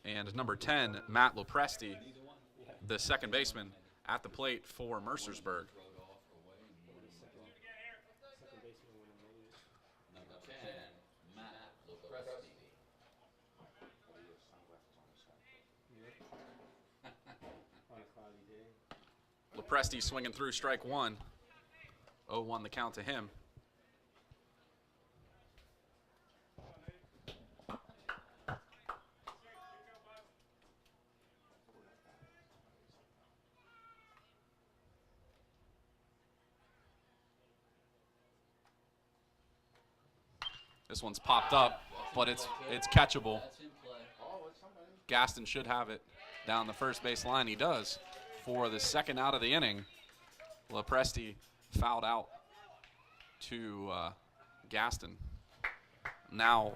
And number 10, Matt Lopresti, the second baseman, at the plate for Mercersburg. Number 10, Matt Lopresti. On a cloudy day. Lopresti swinging through strike 1. 0-1 the count to him. This one's popped up, but it's catchable. That's in play. Gaston should have it down the first base line. He does for the second out of the inning. Lopresti fouled out to Gaston. Now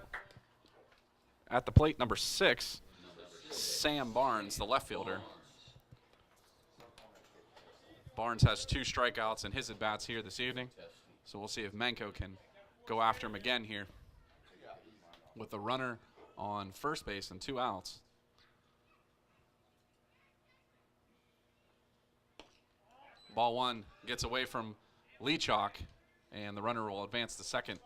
at the plate, number 6, Sam Barnes, the left fielder. Barnes has 2 strikeouts in his at-bats here this evening. So we'll see if Manco can go after him again here with a runner on first base and 2 outs. Ball 1 gets away from Leachock, and the runner will advance to second.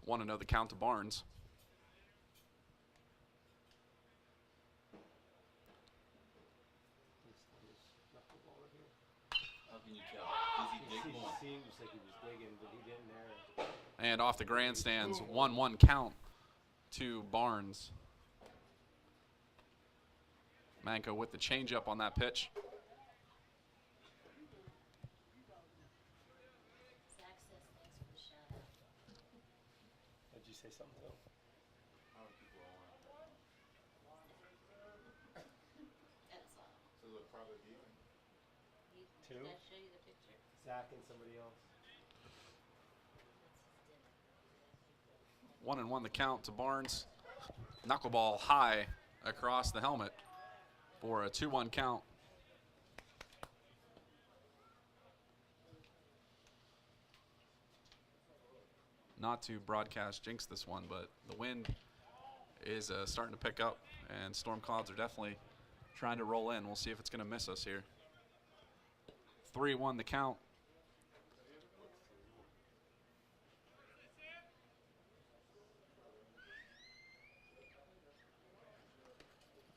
Want to know the count to Barnes. How can you tell? Does he dig He more? seemed just like he was digging, but he didn't there. And off the grandstands, 1-1 count to Barnes. Manco with the changeup on that pitch. Zach says thanks for the shout out. Did you say something to him? That's all. So they'll probably be even. Did Two? I show you the picture? Zach and somebody else. That's his dinner. 1-1 the count to Barnes. Knuckleball high across the helmet for a 2-1 count. Not to broadcast jinx this one, but the wind is starting to pick up, and storm clouds are definitely trying to roll in. We'll see if it's going to miss us here. 3-1 the count.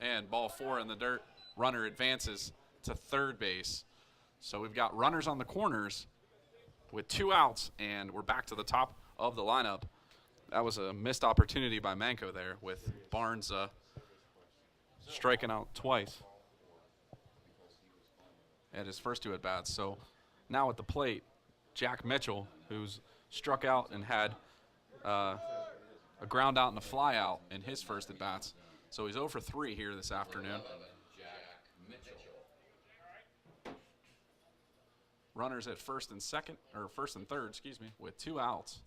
And ball 4 in the dirt. Runner advances to third base. So we've got runners on the corners with 2 outs, and we're back to the top of the lineup. That was a missed opportunity by Manco there, with Barnes striking out twice at his first 2 at-bats. So now at the plate, Jack Mitchell, who's struck out and had a ground out and a fly out in his first at-bats. So he's 0 for 3 here this afternoon. Runners at first and third, excuse me, with 2 outs.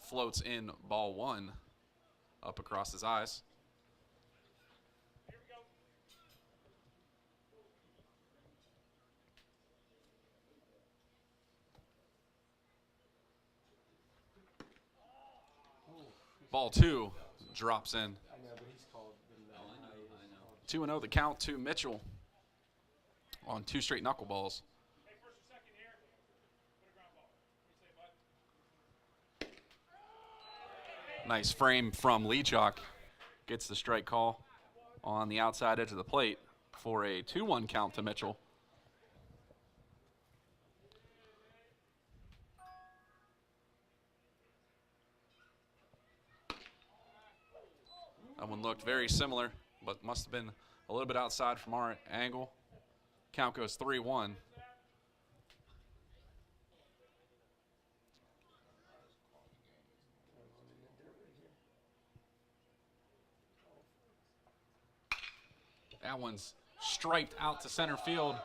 Floats in ball 1 up across his eyes. Ball 2 drops in. I know, but he's called the 2-0 the count to Mitchell on 2 straight knuckleballs. Hey, first or second here. Put a ground ball. What do you say, bud? Nice frame from Leachock. Gets the strike call on the outside edge of the plate for a 2-1 count to Mitchell. That one looked very similar, but must have been a little bit outside from our angle. Count goes 3-1. That one's striped out to center field.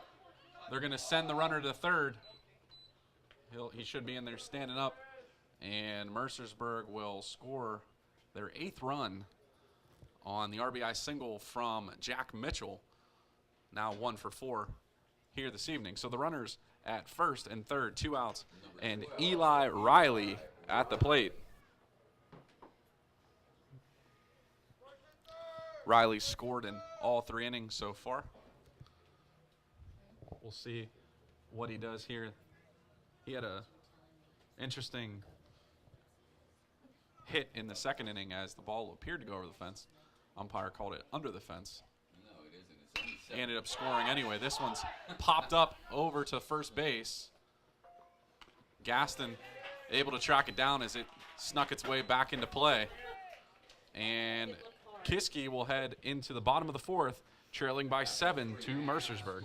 They're going to send the runner to third. He should be in there standing up. And Mercersburg will score their 8th run on the RBI single from Jack Mitchell. Now 1 for 4 here this evening. So the runners at first and third, 2 outs, and Eli Riley at the plate. Riley scored in all 3 innings so far. We'll see what he does here. He had a interesting hit in the 2nd inning as the ball appeared to go over the fence. Umpire called it under the fence. No, it isn't. It's only He ended up scoring anyway. This one's popped up over to first base. Gaston able to track it down as it snuck its way back into play. And Kiski will head into the bottom of the 4th, trailing by 7 to Mercersburg.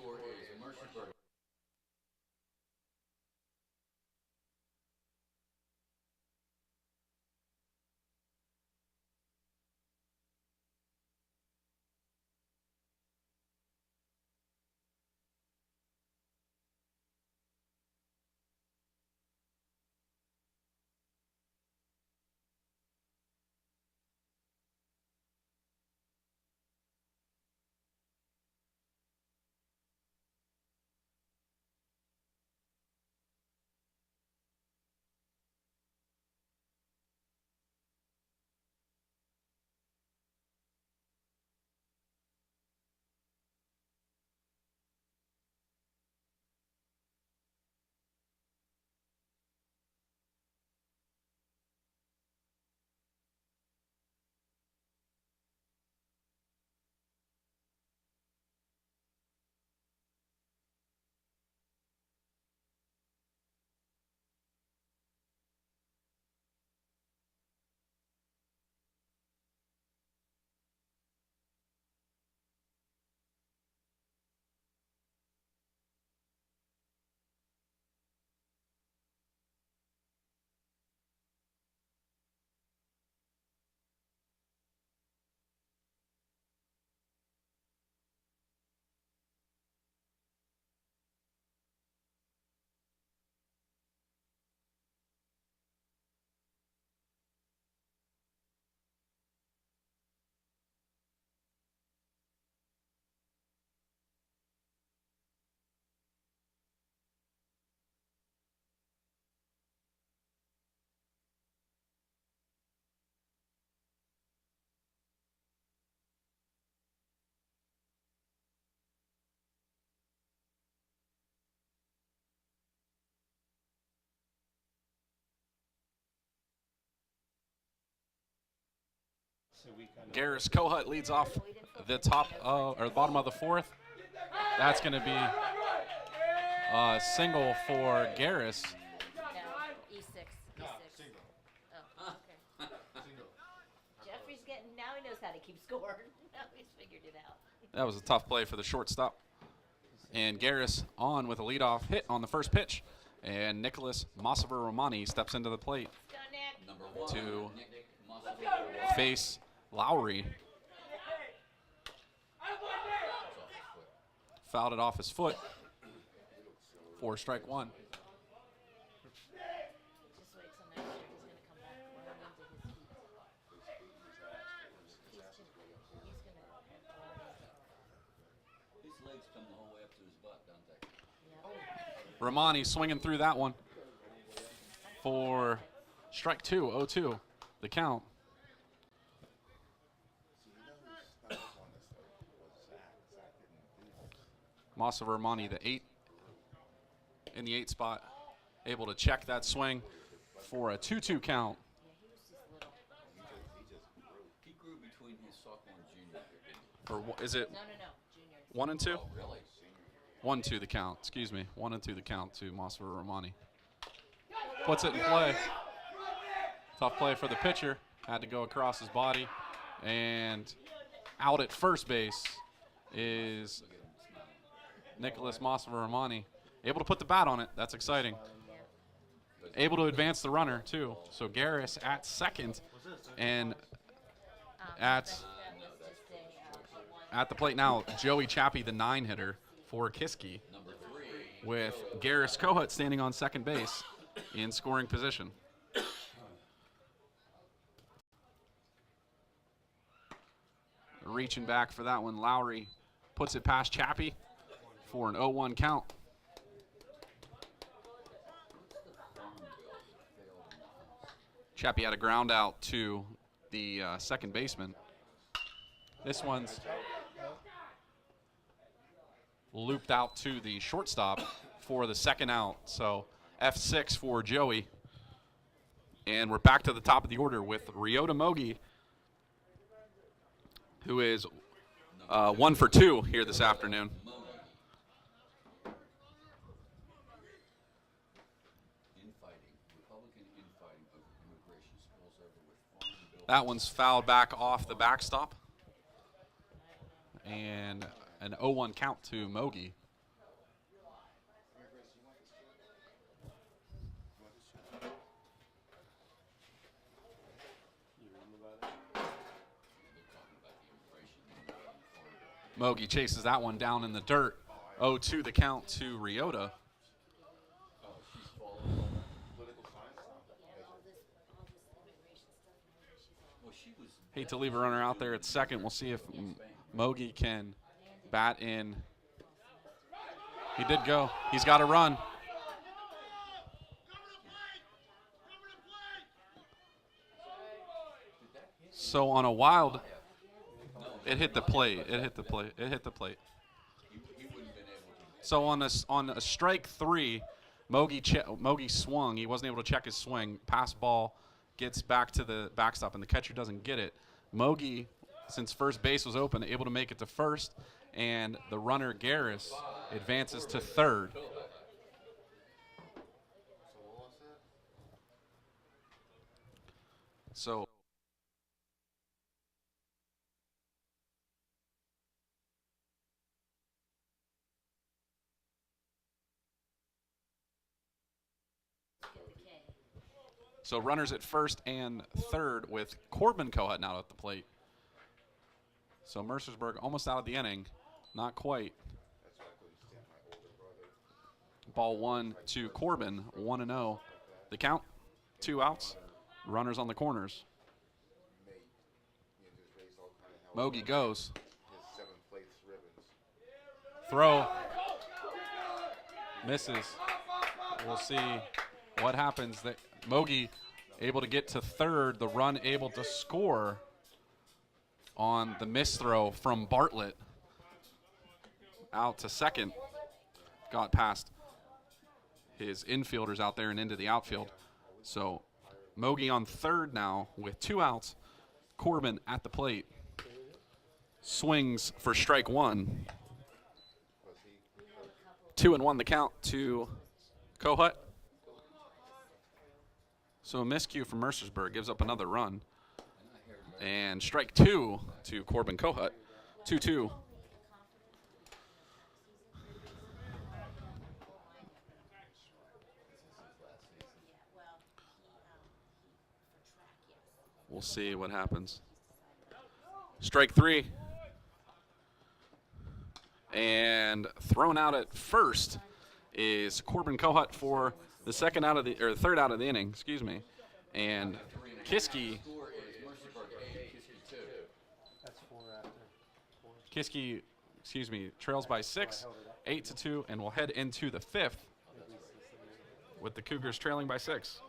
So we kind of Garris Kohut leads off the top or the bottom of the 4th. That's going to be Single for Garris. No, E6. E6. Oh, okay. Jeffrey's getting, now he knows how to keep score. Now he's figured it out. That was a tough play for the shortstop. And Garris on with a leadoff hit on the first pitch. And Nicholas Masaver-Romani steps into the plate Go, Nick. Number 1. to Nick Mossberg. face Lowry. Fouled it off his foot for strike one. Just wait till next year. He's going to come back running into his feet. He's going to. His legs come the whole way up to his butt, don't they? Yep. Romani swinging through that one for strike two, 0-2, the count. Masa Romani, the 8 in the 8 spot, able to check that swing for a 2-2 count. Yeah, he was just little. He grew between his sophomore and junior year, didn't Or is it No, junior. 1 and 2? he? Oh, really? 1-2 the count. Excuse me, 1 and 2 the count to Masa Romani. Puts it in play. Tough play for the pitcher. Had to go across his body, and out at first base is Nicholas Masaver-Romani. Able to put the bat on it. That's exciting. Able to advance the runner, too. So Garris at second, and at That was just a one. the plate now, Joey Chappy, the 9 hitter for Kiski, Number 3. with Garris Kohut standing on second base in scoring position. Reaching back for that one, Lowry puts it past Chappy for an 0-1 count. Chappy had a ground out to the second baseman. This one's looped out to the shortstop for the second out. So F6 for Joey. And we're back to the top of the order with Ryota Mogi, who is 1 for 2 here this afternoon. Infighting. Republican infighting over immigration spills over with farm bill. That one's fouled back off the backstop. And an 0-1 count to Mogi. Mogi chases that one down in the dirt. 0-2 the count to Ryota. Well, she was Hate to leave a runner out there at second. We'll see if Mogi can bat in. He did go. He's got to run. So on a wild, it hit the plate. It hit the plate. It hit the plate. he wouldn't have been able to. So on a strike 3, Mogi swung. He wasn't able to check his swing. Pass ball gets back to the backstop, and the catcher doesn't get it. Mogi, since first base was open, able to make it to first, and the runner Garris advances to third. So So runners at first and third with Corbin Kohut now at the plate. So Mercersburg almost out of the inning. Not quite. Ball 1 to Corbin, 1-0. The count, 2 outs. Runners on the corners. Mogi goes. Throw. Misses. We'll see what happens. Mogi able to get to third, the run able to score on the misthrow from Bartlett. Out to second, got past his infielders out there and into the outfield. So Mogi on third now with 2 outs. Corbin at the plate. Swings for strike 1. 2-1 the count to Kohut. So a miscue from Mercersburg gives up another run. And strike 2 to Corbin Kohut. 2-2. We'll see what happens. Strike 3. And thrown out at first is Corbin Kohut for the third out of the inning, excuse me. And Kiski Score is Mercersburg 8, Kiski 2. That's 4 after. 4. Kiski, trails by 6, 8-2, and will head into the 5th with the Cougars trailing by 6.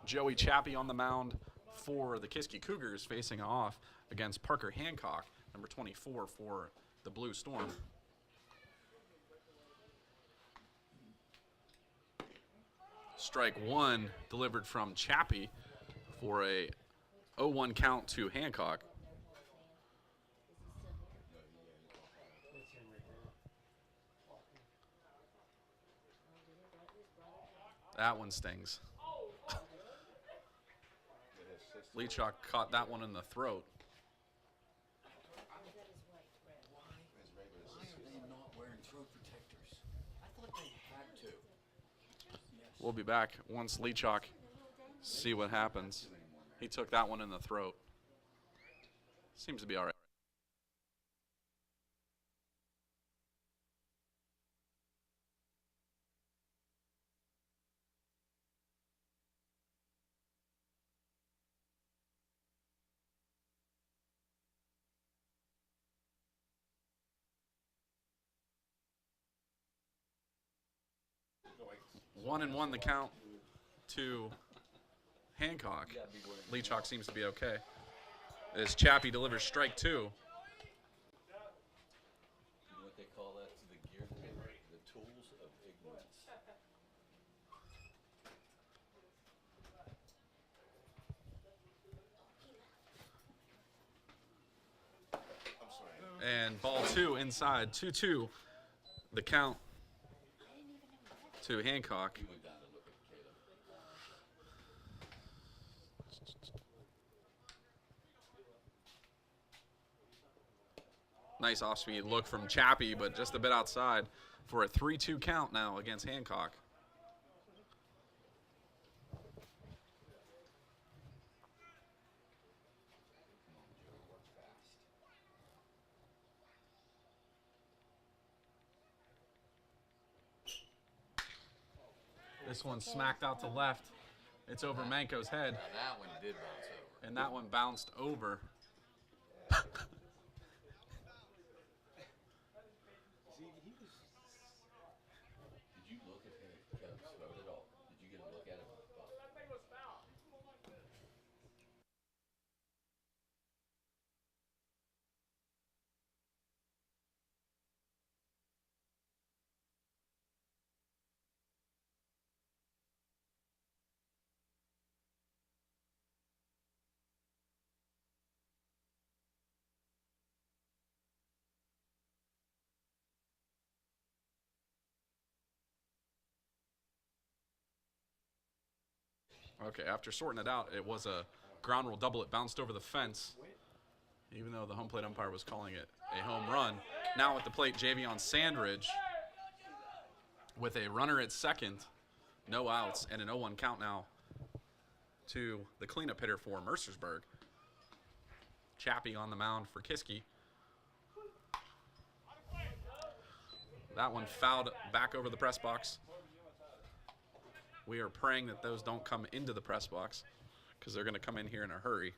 Joey Chappy on the mound for the Kiski Cougars, facing off against Parker Hancock, number 24 for the Blue Storm. Strike 1 delivered from Chappy for a 0-1 count to Hancock. That one stings. Leachock caught that one in the throat. Why are they not wearing throat protectors? I thought they had to. We'll be back once Leachock see what happens. He took that one in the throat. Seems to be all right. One and one the count to Hancock. Leachock seems to be okay. As Chappy delivers strike 2. You know what they call that to the gear taper? The tools of ignorance. And ball 2 inside. 2-2. The count to Hancock. He went down to look at Caleb. Nice off-speed look from Chappy, but just a bit outside for a 3-2 count now against Hancock. This one smacked out to left. It's over Manko's head, Now that one did bounce over. and that one bounced over. See, he was. Did you look at Caleb's throat at all? Did you get a look at it? Okay, after sorting it out, it was a ground rule double. It bounced over the fence, even though the home plate umpire was calling it a home run. Now at the plate, Javion Sandridge with a runner at second, no outs, and an 0-1 count now to the cleanup hitter for Mercersburg. Chappy on the mound for Kiski. That one fouled back over the press box. We are praying that those don't come into the press box because they're going to come in here in a hurry.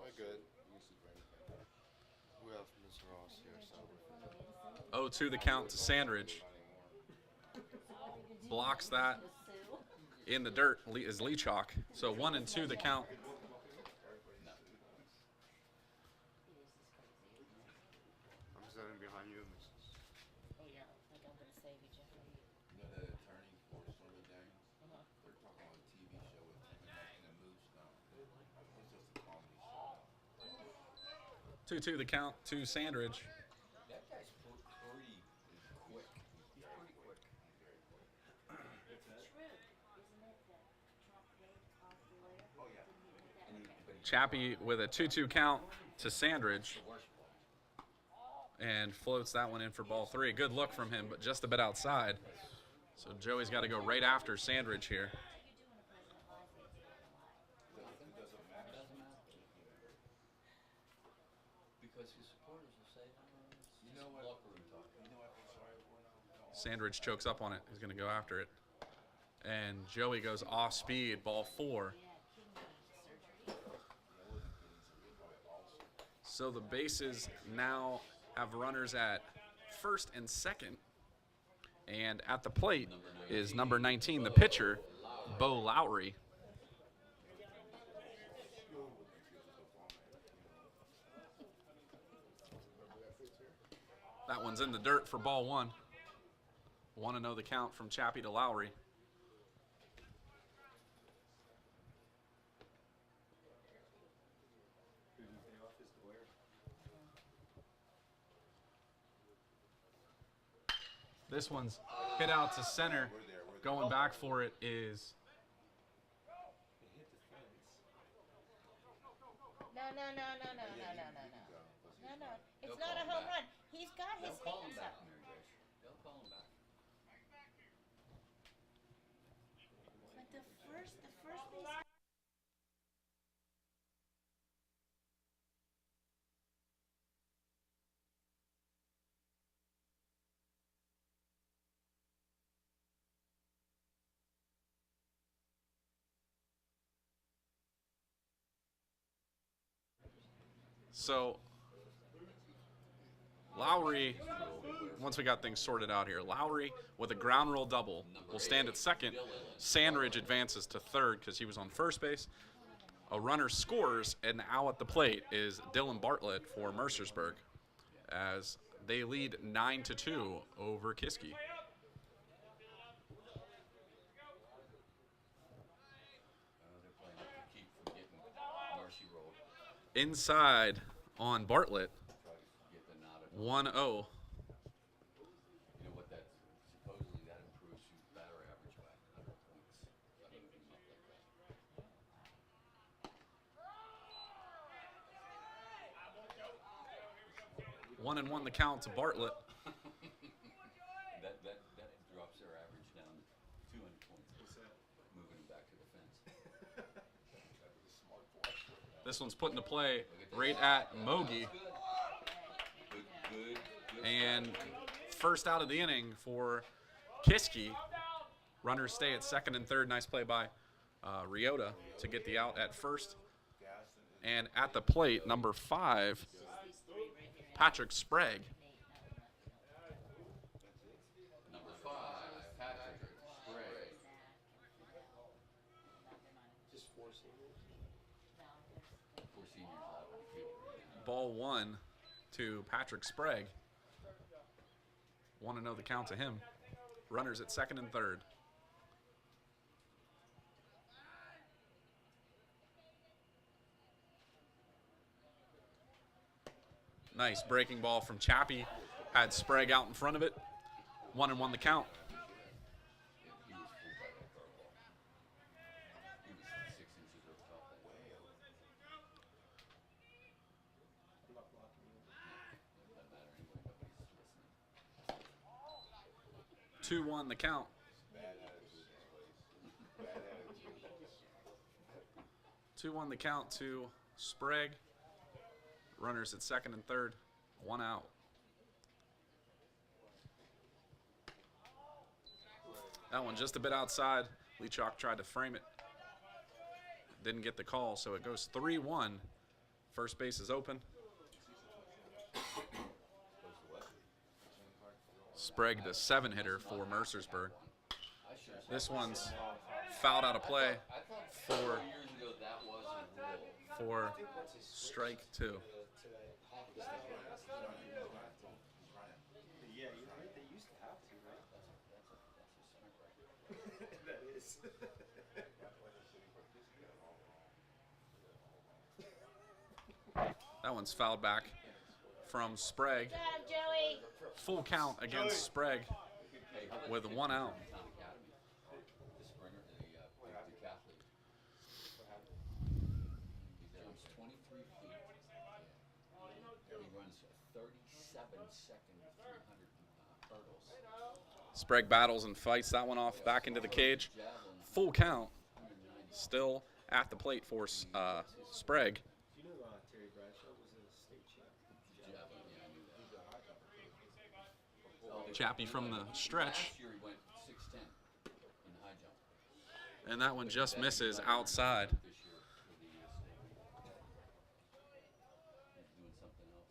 We're good. We have Mr. Ross here, so 0-2 the count to Sandridge. Blocks that in the dirt is Leachock. So 1-2 the count. I'm standing behind you, Mrs. Oh yeah, like I'm gonna save you, Jeffrey. You know that attorney for Stormy Daniels? They're talking on a TV show with him and a moose. No, it's just a comedy show. 2-2 the count to Sandridge. That guy's pretty quick. He's pretty quick. Chappy with a 2-2 count to Sandridge. And floats that one in for ball 3. Good look from him, but just a bit outside. So Joey's got to go right after Sandridge here. Because his supporters will say, you know what? Locker room talk. You know what? I'm sorry for now. Sandridge chokes up on it. He's going to go after it. And Joey goes off speed, ball 4. So the bases now have runners at first and second. And at the plate is number 19, the pitcher, Bo Lowry. That one's in the dirt for ball 1. Want to know the count from Chappy to Lowry. Who did they off his door? This one's hit out to center. Going back for it is It hit the fence. No. It's not a home run. He's got his They'll call him hands back, up. Mary Grace. They'll call him back. But the first base. so Lowry, once we got things sorted out here, Lowry with a ground rule double will stand at second. Sandridge advances to third because he was on first base. A runner scores, and now at the plate is Dylan Bartlett for Mercersburg as they lead 9-2 over Kiski. They're playing up to keep from getting Marcy rolled. Inside on Bartlett, Try to get the nod of 1-0. You know what that supposedly that improves your batter average by 100 points. I don't even know like that. 1-1 the count to Bartlett. That drops their average down to 200 points. Moving them back to the fence. This one's put into play right at Mogi. Good. And first out of the inning for Kiski. Runners stay at second and third. Nice play by Ryota to get the out at first. And at the plate, number 5, Patrick Sprague. Number 5, Patrick Sprague. Just 4 seniors. 4 seniors out on the field right now. Ball 1 to Patrick Sprague. 1-0 the count to him. Runners at second and third. Nice breaking ball from Chappy. Had Sprague out in front of it. 1-1 the count. He was fooled by that curveball. He was 6 inches over top that way. I'm not blocking you. Doesn't matter anyway. Nobody's listening. 2-1 the count. 2-1 the count to Sprague. Runners at second and third. 1 out. That one just a bit outside. Leachok tried to frame it. Didn't get the call, so it goes 3-1. First base is open. Sprague, the 7-hitter for Mercersburg. This one's fouled out of play I thought for 4 years ago that was a rule. strike 2. Yeah, they used to have to, right? That is. That one's fouled back from Sprague. Got him, Joey. Full count against Sprague with 1 out. Town Academy. The Springer, the decathlete. He runs 23 feet. He runs 37-second 300 hurdles. Sprague battles and fights that one off back into the cage. Full count. Still at the plate for Sprague. You know Terry Bradshaw was a state champ. Javelin, yeah, I knew that. Chappy from the stretch. Last year he went 6'10" in the high jump. And that one just misses outside. This year for the state. He's doing something else.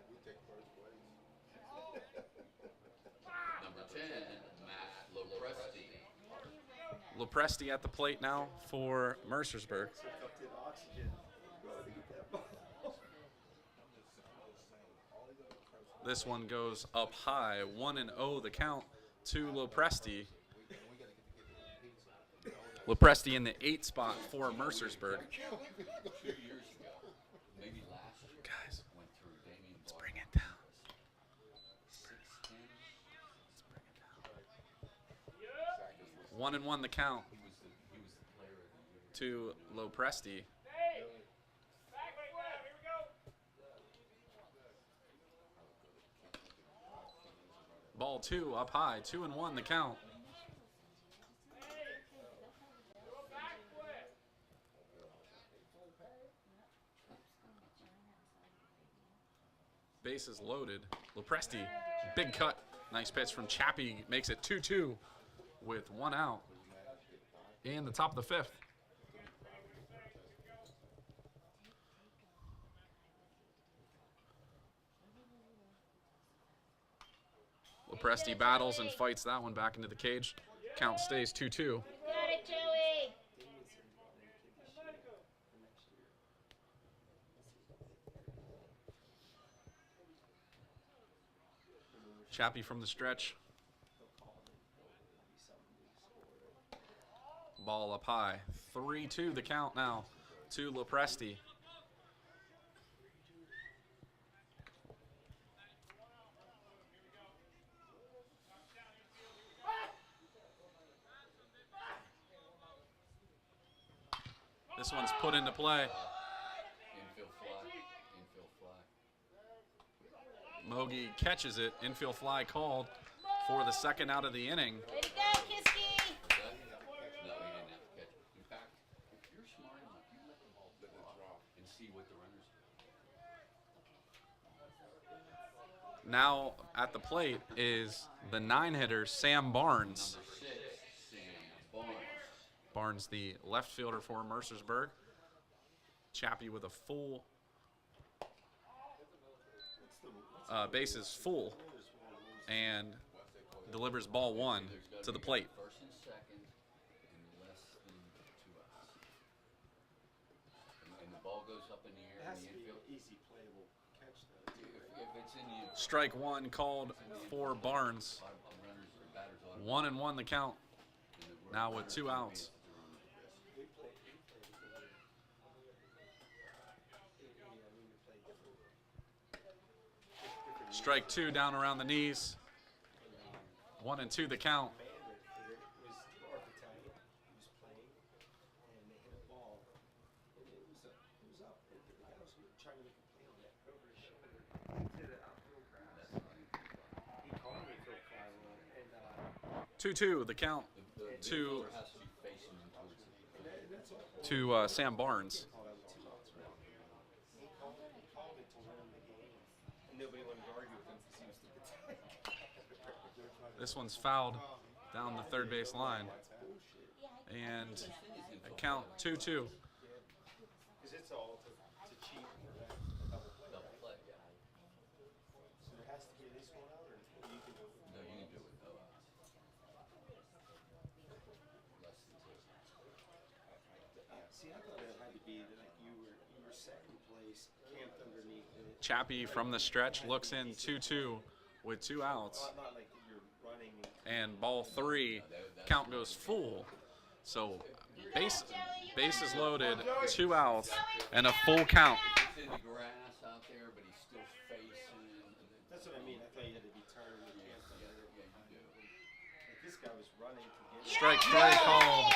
We take first place. Number 10, Matt Lopresti. Lopresti at the plate now for Mercersburg. Hooked up to the oxygen. Go to get that ball. This one goes up high. 1-0 the count to Lopresti. Lopresti in the 8 spot for Mercersburg. 2 years ago, maybe last year, Guys, went through Damien. let's bring it down. 6'10". Let's bring it down. 1-1 the count He was the player of the year. to Lopresti. Hey! Back way, here we go! Ball 2 up high. 2-1 the count. Bases loaded. Lopresti, big cut. Nice pitch from Chappy. Makes it 2-2 with 1 out. In the top of the 5th. Lopresti battles and fights that one back into the cage. Count stays 2-2. Got it, Joey. Chappy from the stretch. Ball up high. 3-2 the count now to Lopresti. This one's put into play. Infield fly. Infield fly. Mogi catches it. Infield fly called for the second out of the inning. Way to go, Kiski. No, he didn't have to catch it. In fact, if you're smart enough, you let the ball drop and see what the runners do. Now at the plate is the 9-hitter, Sam Barnes. Number 6, Sam Barnes. Barnes, the left fielder for Mercersburg. Chappy with a full bases full and delivers ball 1 to the plate. First and second in less than 2 outs. And the ball goes up in the It air has in to the be an infield. easy playable catch, though. If it's in the infield, Strike 1 called for Barnes. runners or batters automatically. 1-1 the count. Now with 2 outs. We play different. Yeah, I mean, we play different. Strike 2 down around the knees. 1-2 the count. It was North Italian. He was playing, and they hit a ball, and it was up. The guy was trying to make a play on that over his shoulder. Did it outfield grass. He called me for a fly run, and 2-2 the count to Has to be facing them towards it. Sam Barnes. called out with 2 outs, right? He called it to win the game, and nobody wanted to argue with him because he was the tank. This one's fouled down the third base line. And a count 2-2. Because it's all to cheat for that double play. Double play, yeah. So there has to be at least 1 out, or you can do it. No, you can do it. No outs. Less than 2. See, I thought it had to be that like you were second place, camped underneath it. Chappy from the stretch looks in 2-2 with 2 outs. Not like you're running. And ball 3, count goes full. So bases loaded, 2 outs, and a full count. It's in the grass out there, but he's still facing. That's what I mean. I thought you had to be turned and camped under it. Yeah, you do. Like this guy was running to get. Strike 3 called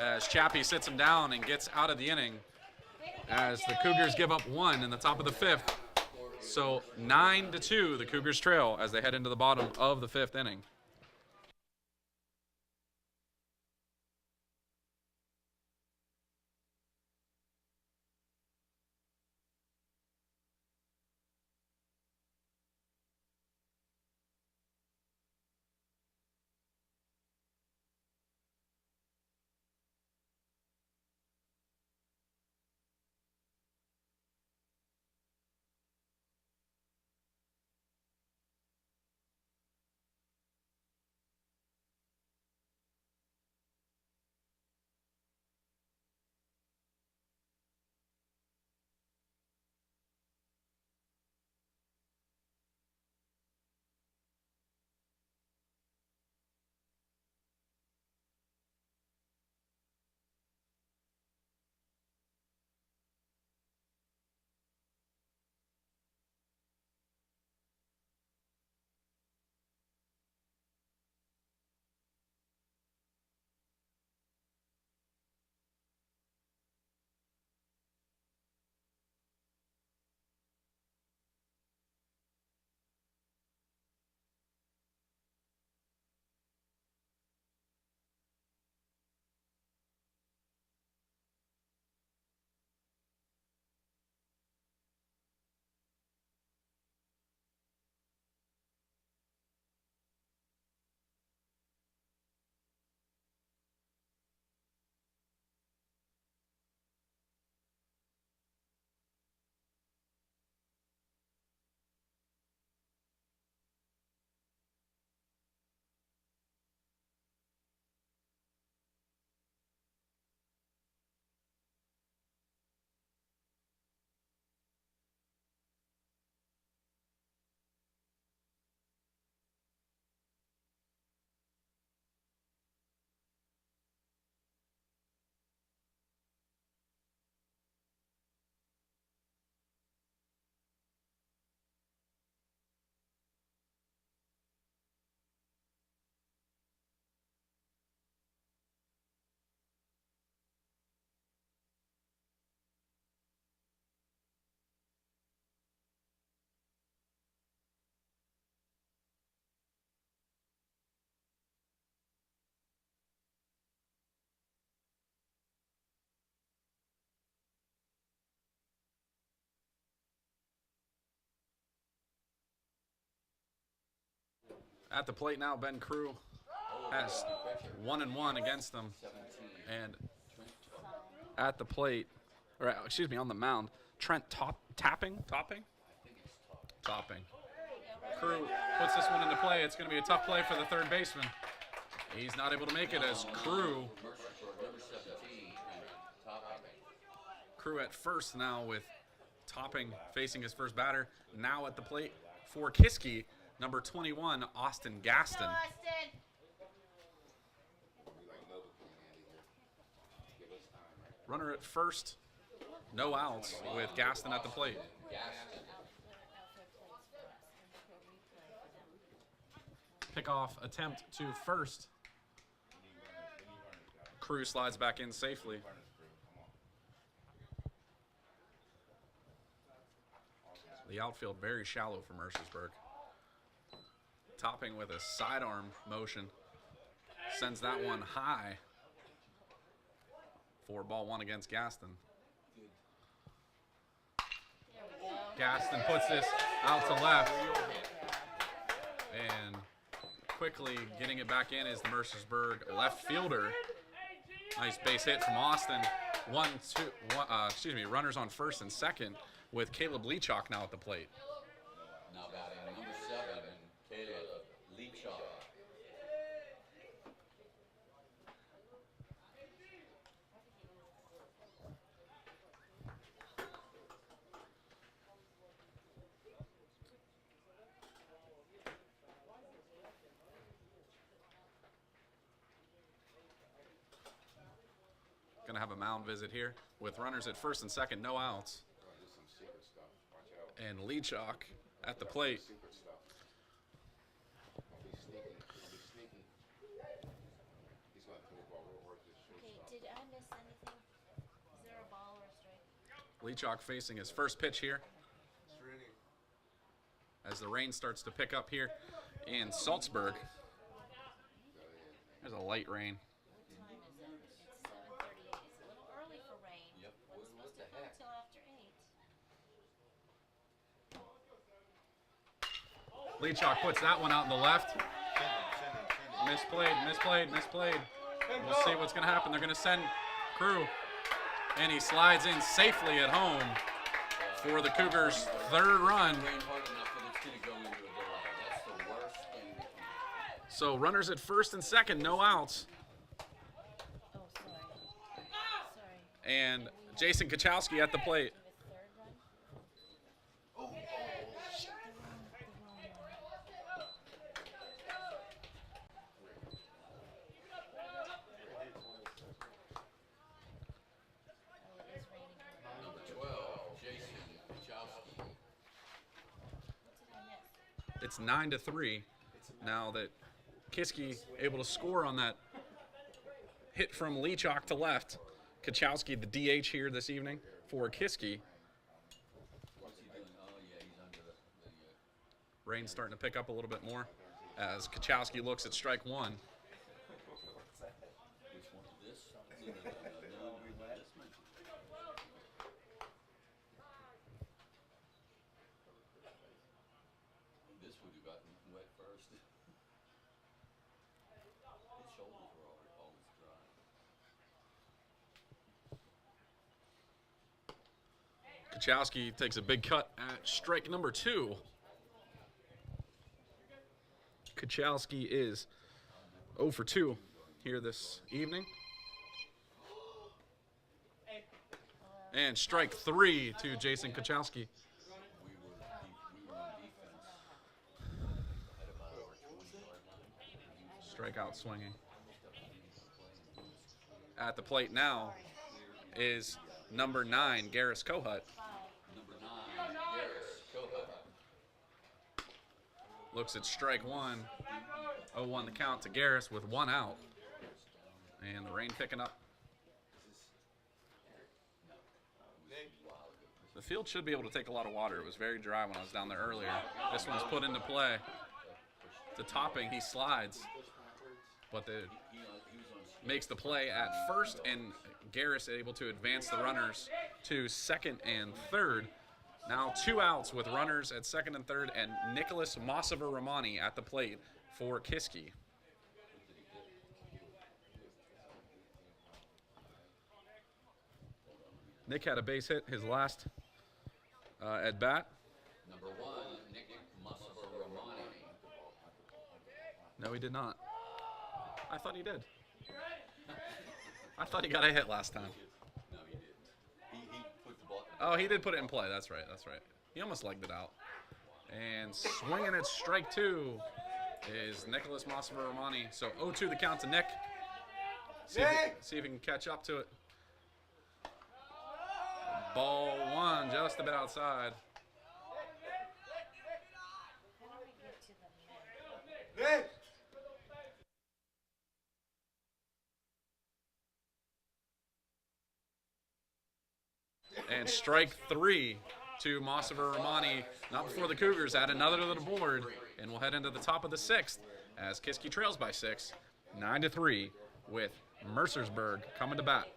as Chappy sits him down and gets out of the inning. As the Cougars give up 1 in the top of the 5th. So 9-2, the Cougars trail as they head into the bottom of the 5th inning. At the plate now, Ben Crew has 1-1 against them. And at the plate, or excuse me, on the mound, Trent Topping. Crew puts this one into play. It's going to be a tough play for the third baseman. He's not able to make it as Crew at first now with Topping facing his first batter. Now at the plate for Kiski, number 21, Austin Gaston. Runner at first, no outs with Gaston at the plate. Pickoff attempt to first. Crew slides back in safely. The outfield very shallow for Mercersburg. Topping with a sidearm motion. Sends that one high for ball one against Gaston. Gaston puts this out to left. And quickly getting it back in is the Mercersburg left fielder. Nice base hit from Austin. Runners on first and second with Caleb Leachock now at the plate. Now batting number 7, Caleb Leachock. Going to have a mound visit here with runners at first and second, no outs. And Leachock at the plate. Okay, did I miss anything? Is there a ball or a strike? Leachock facing his first pitch here. As the rain starts to pick up here in Salzburg. There's a light rain. What time is it? It's 7:38. It's a little early for rain. Yep. It's supposed to come until after 8. Leachock puts that one out in the left. Misplayed. We'll see what's going to happen. They're going to send Crew. And he slides in safely at home for the Cougars' third run. Rain hard enough that it's going to go into a delay. That's the worst thing that can happen. So runners at first and second, no outs. Oh, sorry. And Jason Kachowski at the plate. The third run? The wrong one. Oh, it is raining. Number 12, Jason Kachowski. What did I miss? It's 9-3 now that Kiski able to score on that hit from Leachock to left. Kachowski, the DH here this evening for Kiski. What's he doing? Oh, yeah, he's under the Rain's starting to pick up a little bit more as Kachowski looks at strike one. which one? This? No. This would have gotten wet first. His shoulders were always dry. Kachowski takes a big cut at strike number 2. Kachowski is 0 for 2 here this evening. And strike 3 to Jason Kachowski. We were on defense at about our 20-yard line. Strikeout swinging. At the plate now is number 9, Garris Kohut. Number 9, Garris Kohut. Looks at strike 1. 0-1 the count to Garris with 1 out. And the rain picking up. The field should be able to take a lot of water. It was very dry when I was down there earlier. This one's put into play. To Topping, he slides. But makes the play at first, and Garris able to advance the runners to second and third. Now 2 outs with runners at second and third, and Nicholas Mossover Romani at the plate for Kiski. Nick had a base hit his last at bat. Number 1, Nick Musser-Romani. No, he did not. I thought he did. I thought he got a hit last time. No, he didn't. He put the ball. Oh, he did put it in play. That's right. That's right. He almost legged it out. And swinging at strike 2 is Nicholas Massimiliano. So 0-2 the count to Nick. See if he can catch up to it. Ball 1, just a bit outside. How do we get to the net? And strike 3 to Masavar Romani. Not before the Cougars add another to the board. And we'll head into the top of the 6th as Kiski trails by 6, 9-3, with Mercersburg coming to bat.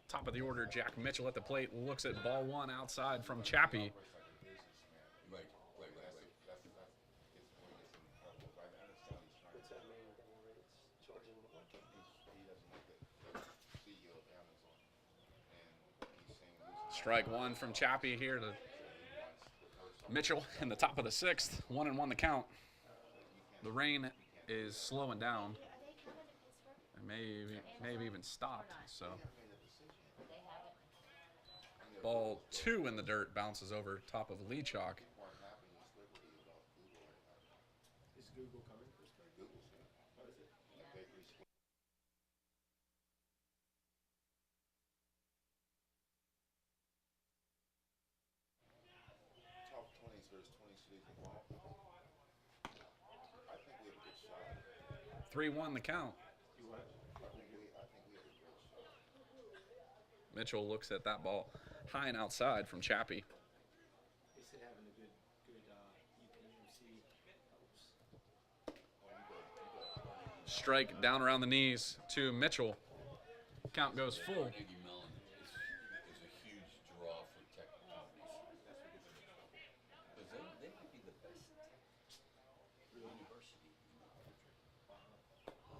Top of the order, Jack Mitchell at the plate looks at ball 1 outside from Chappy. Right. What's that name down there? It's Georgian Milwaukee. Strike 1 from Chappy here to Mitchell in the top of the 6th. 1-1 the count. The rain is slowing down. And maybe even stopped. So ball 2 in the dirt bounces over top of Lee Chalk. Is Google coming for Sprague? What is it? Top 20s versus 20 cities involved. I think we have a good shot. 3-1 the count. You what? I think we have a good shot. Mitchell looks at that ball high and outside from Chappy. They said having a good UPMC helps. Strike down around the knees to Mitchell. Count goes full. Carnegie Mellon is a huge draw for tech companies. Because they might be the best university in the country.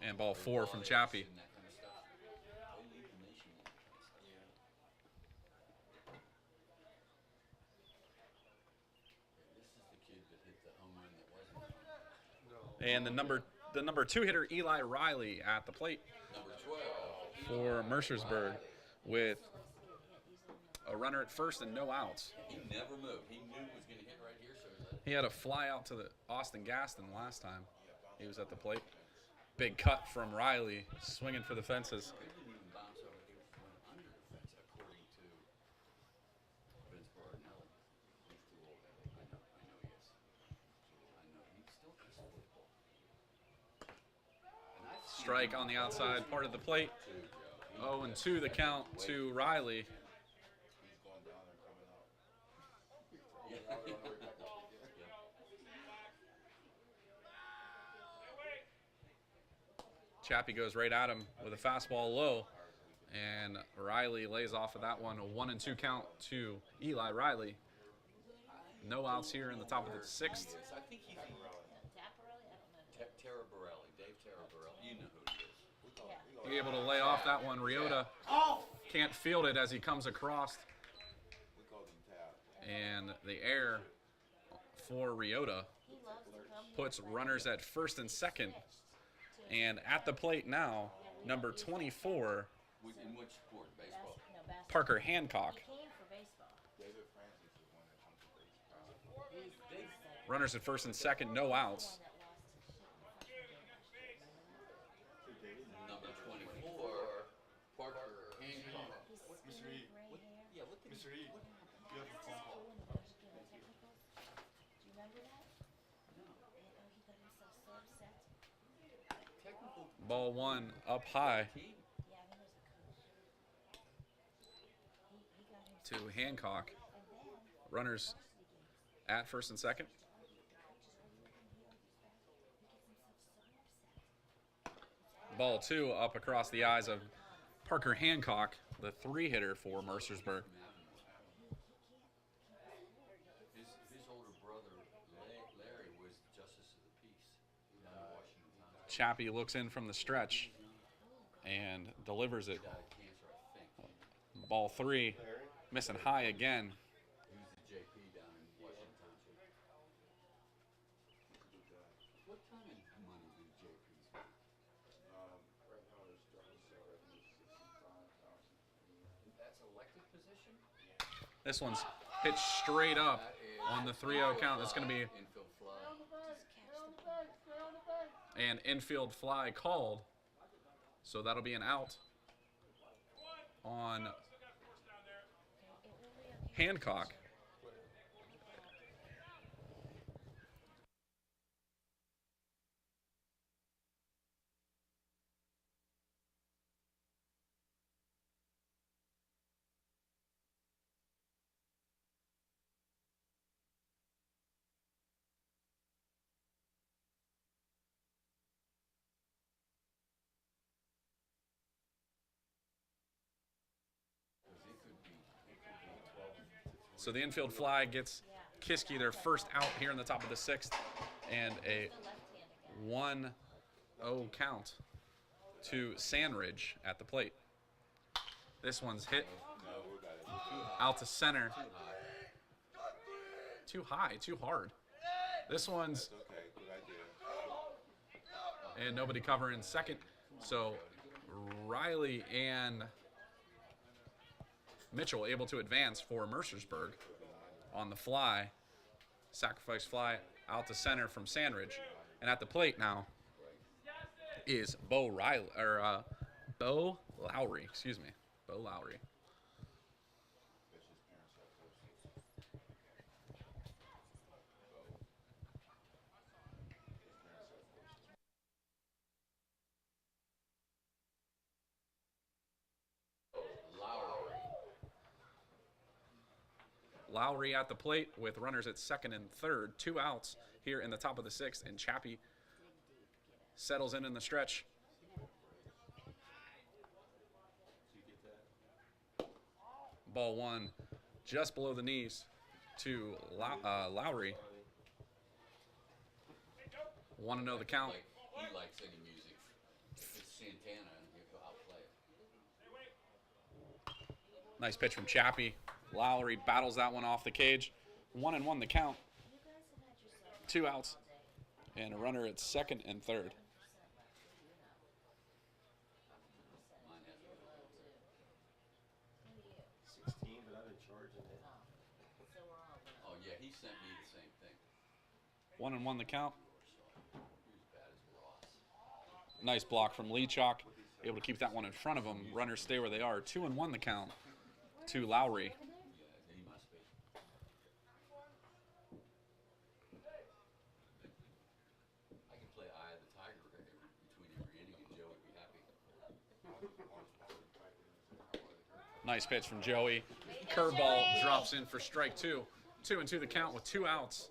And ball 4 from Chappy. And that kind of stuff. They lead the nation in that kind of stuff. And the number 2 hitter, Eli Riley, at the plate Number 12. for Mercersburg with a runner at first and no outs. He never moved. He knew he was going to hit right here, so he let it. He had a fly out to the Austin Gaston last time he was at the plate. Big cut from Riley, swinging for the fences. He didn't even bounce over. He went under the fence, according to Vince Barnelli. He's too old. I know he is. I know. He still can play football. And I've seen Strike him on the outside part of the plate. too, Joe. 0-2 the count to Riley. He's going down there coming up. Yeah. Chappy goes right at him with a fastball low, and Riley lays off of that one. A 1-2 count to Eli Riley. No outs here in the top of the 6th. Yes, I think he's Tapparelli? I don't know. Taraborelli, Dave Taraborelli. You know who he is. He able to lay off that one. Ryota can't field it as he comes across, We called him Tab. and the air for Ryota He loves to come here. puts runners at first and second. And at the plate now, number 24, In which sport? Baseball. No, basketball. Parker Hancock. He came for baseball. David Francis is one that comes to baseball. Runners at first and second, no outs. One that lost his shit in the freshman game. Number 24, Parker Hancock. He's Mr. skinny, E. gray hair. Yeah, look at Mr. E, you have a phone call. School in the technicals. Do you remember that? And, oh, he got himself so upset. technical Ball 1 up high team. Yeah, he was a coach. He got himself. to Hancock. And then Runners at first and second. Ball 2 up across the eyes of Parker Hancock, the 3 hitter for Mercersburg. His older brother, Larry, was Justice of the Peace down in Washington County. Chappy looks in from the stretch and delivers it. Died of cancer, I think. Ball 3, missing high again. He was the JP down in Washington Township. What kind of money do JPs make? Right now, their starting salary, I think, is 65,000. That's elected position? This one's pitched straight up on the 3-0 count. That's going to be Infield fly. an infield fly called. So that'll be an out on Hancock. So the infield fly gets Kiski their first out here in the top of the 6th, and a 1-0 count to Sandridge at the plate. This one's hit out to center. Too high, too hard. This one's, Okay, good idea. and nobody covering second. So Riley and Mitchell able to advance for Mercersburg on the fly. Sacrifice fly out to center from Sandridge. And at the plate now is Bo Lowry, excuse me. Bo Lowry. Lowry at the plate with runners at second and third. 2 outs here in the top of the 6th, and Chappy settles in the stretch. Ball 1 just below the knees to Lowry. Want to know the count? He likes any music. It's Santana, and I'll play it. Nice pitch from Chappy. Lowry battles that one off the cage. 1-1 the count. 2 outs And a runner at second and third. Mine has a little bit. 16, but I've been charging it. So we're all good. Oh, yeah, he sent me the same thing. 1-1 the count. He was bad as Ross. Nice block from Leachock. Able to keep that one in front of him. Runners stay where they are. 2-1 the count to Lowry. Yeah, he must be. I can play Eye of the Tiger between every inning, and Joe would be happy. Nice pitch from Joey. Curveball drops in for strike two. 2-2 the count with 2 outs.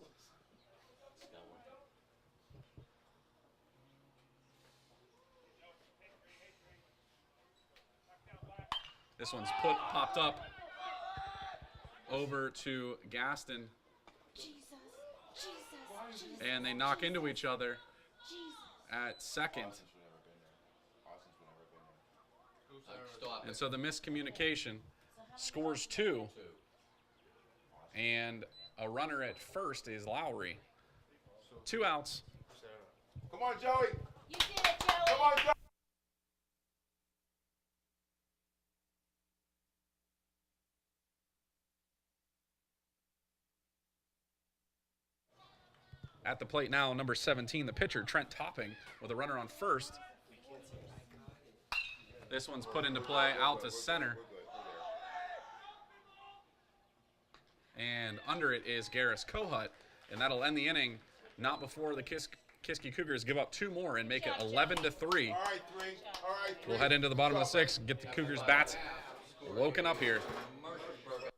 This one's popped up over to Gaston, Jesus. and they knock into each other at second. Stop And it. so the miscommunication scores 2, and a runner at first is Lowry. 2 outs. Come on, Joey. You did it, Joey. Come on, Joey. At the plate now, number 17, the pitcher, Trent Topping, with a runner on first. This one's put into play out to center. And under it is Garris Kohut, and that'll end the inning, not before the Kiski Cougars give up 2 more and make it 11-3. All right, 3. All right, 3. We'll head into the bottom of the 6th, get the Cougars bats woken up here. Mercersburg.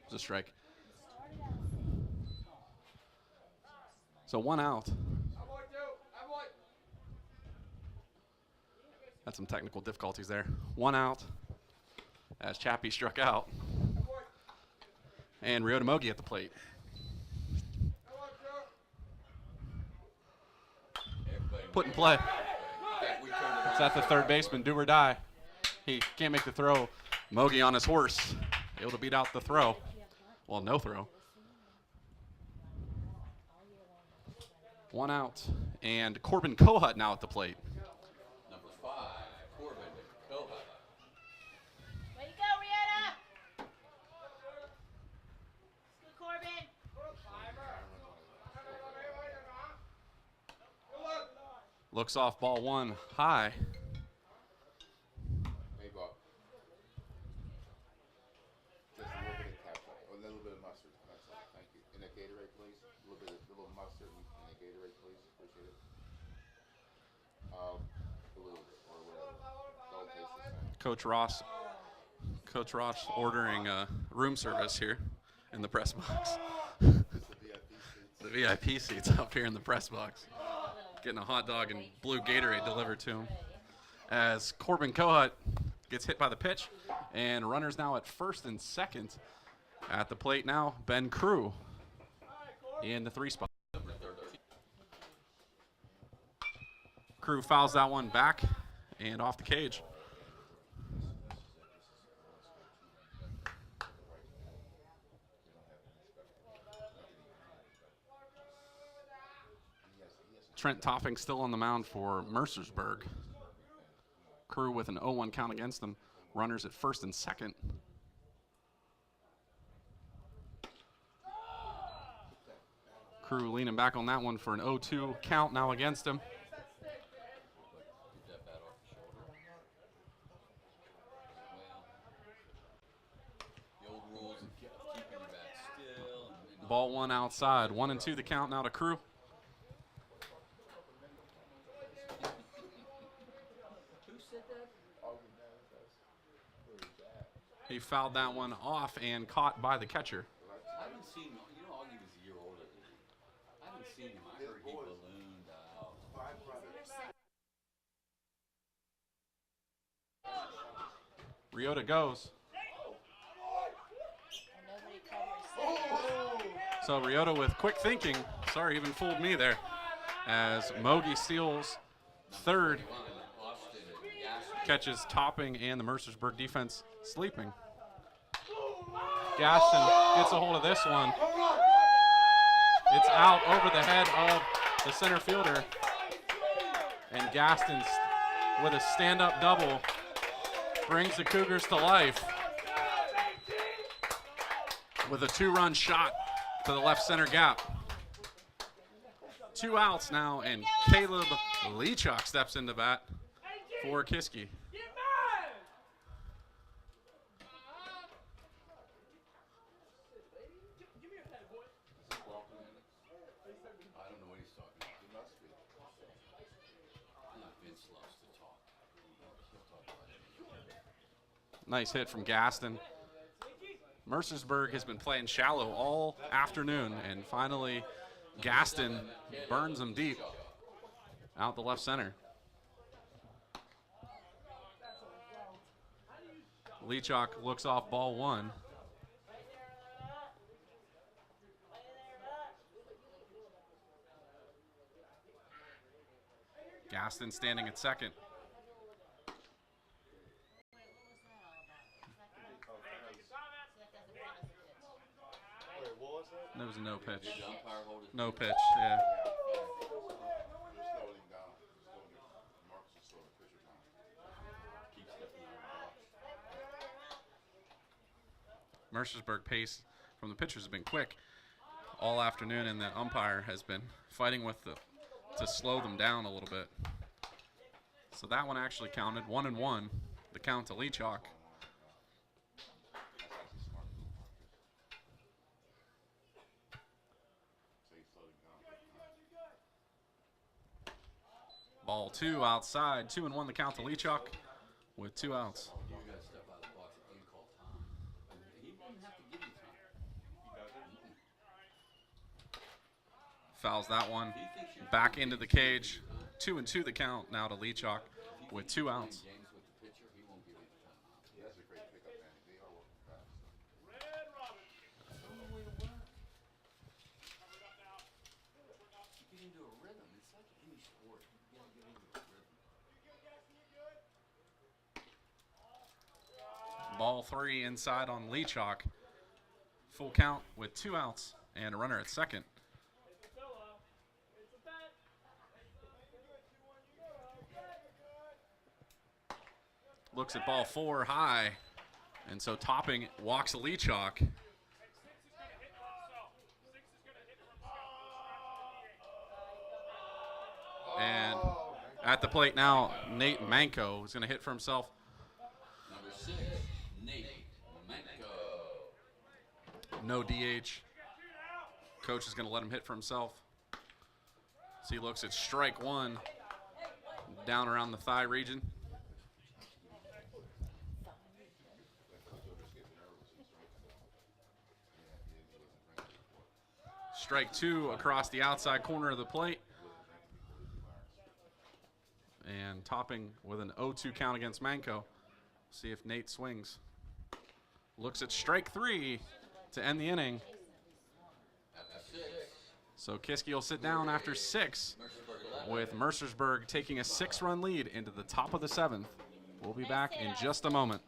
It's a strike. So 1 out. Had some technical difficulties there. 1 out as Chappy struck out. And Ryota Mogi at the plate. Put in play. It's at the third baseman, do or die. He can't make the throw. Mogi on his horse, able to beat out the throw. Well, no throw. 1 out. And Corbin Kohut now at the plate. Number 5, Corbin Kohut. Looks off ball one high. Hey, Bob. Just a little bit of ketchup, a little bit of mustard. That's all. Thank you. And a Gatorade, please. A little mustard and a Gatorade, please. Appreciate it. Blue or whatever. Don't taste the same. Coach Ross ordering room service here in the press box. Just the VIP seats. The VIP seats up here in the press box. Getting a hot dog and blue Gatorade delivered to him. As Corbin Kohut gets hit by the pitch, and runners now at first and second. At the plate now, Ben Crew in the 3 spot. Crew fouls that one back and off the cage. Trent Topping still on the mound for Mercersburg. Crew with an 0-1 count against them. Runners at first and second. Crew leaning back on that one for an 0-2 count now against him. Ball one outside. 1-2 the count now to Crew. He fouled that one off and caught by the catcher. I haven't seen, Augie was a year older than me. I haven't seen him. I heard he ballooned out. Ryota goes. And nobody covers. So Ryota with quick thinking. Sorry, even fooled me there. As Mogi steals third. Catches Topping and the Mercersburg defense sleeping. Gaston gets a hold of this one. It's out over the head of the center fielder. And Gaston with a stand-up double brings the Cougars to life with a 2-run shot to the left center gap. 2 outs now, and Caleb Leachuk steps into bat for Kiski. I don't know what he's talking about. He must be. Vince loves to talk. He'll talk about it. Nice hit from Gaston. Mercersburg has been playing shallow all afternoon, and finally Gaston burns him deep out the left center. Leachuk looks off ball one. Gaston standing at second. There was a no pitch. No pitch, yeah. Mercersburg pace from the pitchers has been quick all afternoon, and the umpire has been fighting with to slow them down a little bit. So that one actually counted 1-1. The count to Leachuk. Ball 2 outside. 2-1 the count to Leachuk with 2 outs. You got to step out of the box and call time. He doesn't have to give you time. Fouls that one back into the cage. 2-2 the count now to Leachuk with 2 outs. James with the pitcher, he won't give you the time. That's a great pickup, man. They are working fast. Red Robin. That's the only way to work. You get into a rhythm. It's like any sport. You got to get into a rhythm. Ball 3 inside on Leachuk. Full count with 2 outs and a runner at second. Looks at ball 4 high, and so Topping walks Leachuk. And At the plate now, Nate Manco is going to hit for himself. Number 6, Nate Manco. No DH. Coach is going to let him hit for himself. So he looks at strike one, down around the thigh region. Strike two across the outside corner of the plate. And topping with an 0-2 count against Manco. See if Nate swings. Looks at strike three to end the inning. So Kiski will sit down after 6 with Mercersburg taking a 6-run lead into the top of the 7th. We'll be back in just a moment.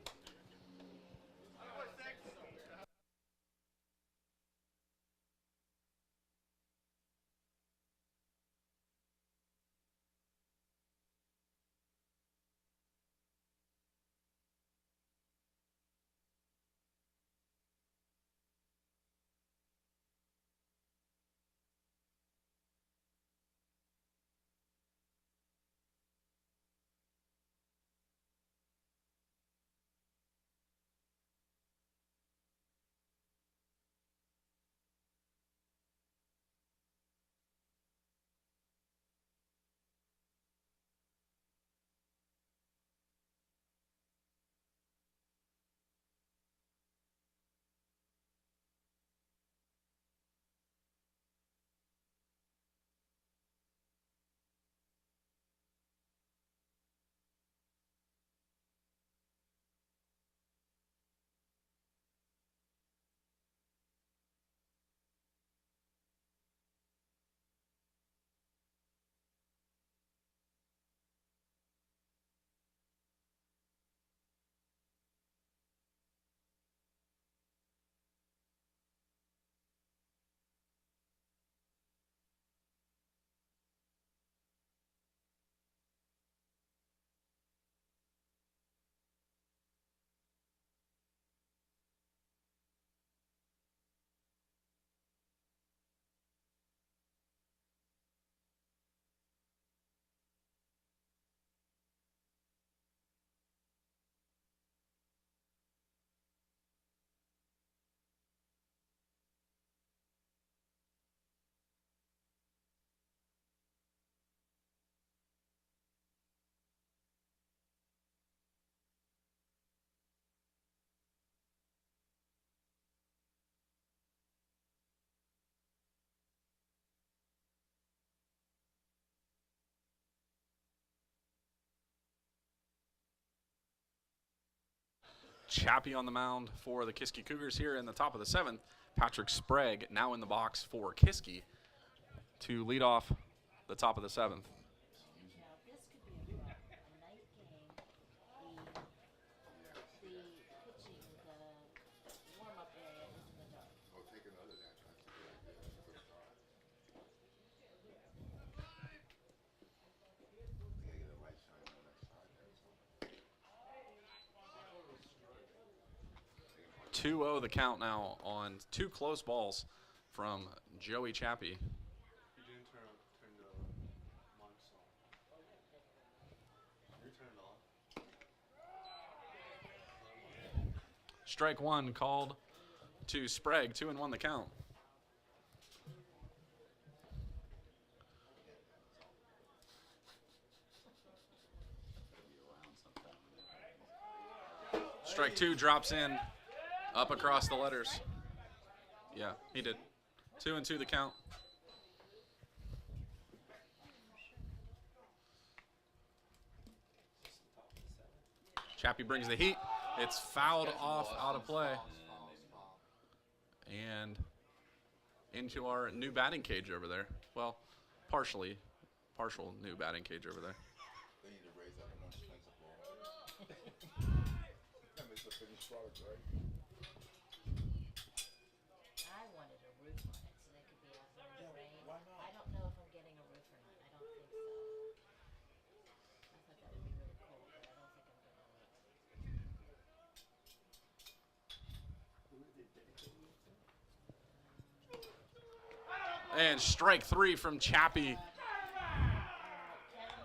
Chappy on the mound for the Kiski Cougars here in the top of the 7th. Patrick Sprague now in the box for Kiski to lead off the top of the 7th. Now, this could be a night game. The pitching, the warm-up area is in the dark. Oh, take another nap. That's a good idea. They gotta get a light shine on that side there. 2-0 the count now on 2 close balls from Joey Chappy. You didn't turn the mics on. You turned it on. Strike one called to Sprague, 2-1 the count. Strike two drops in, up across the letters. Yeah, he did. 2-2 the count. Chappy brings the heat. It's fouled off out of play. And into our new batting cage over there. Well, partial new batting cage over there. They need to raise that more expensive ball. That makes a finished product, right? I wanted a roof on it so they could be out there in the rain. why not? I don't know if I'm getting a roof or not. I don't think so. I thought that would be really cool, but I don't think I'm getting a roof. And strike three from Chappy. Kevin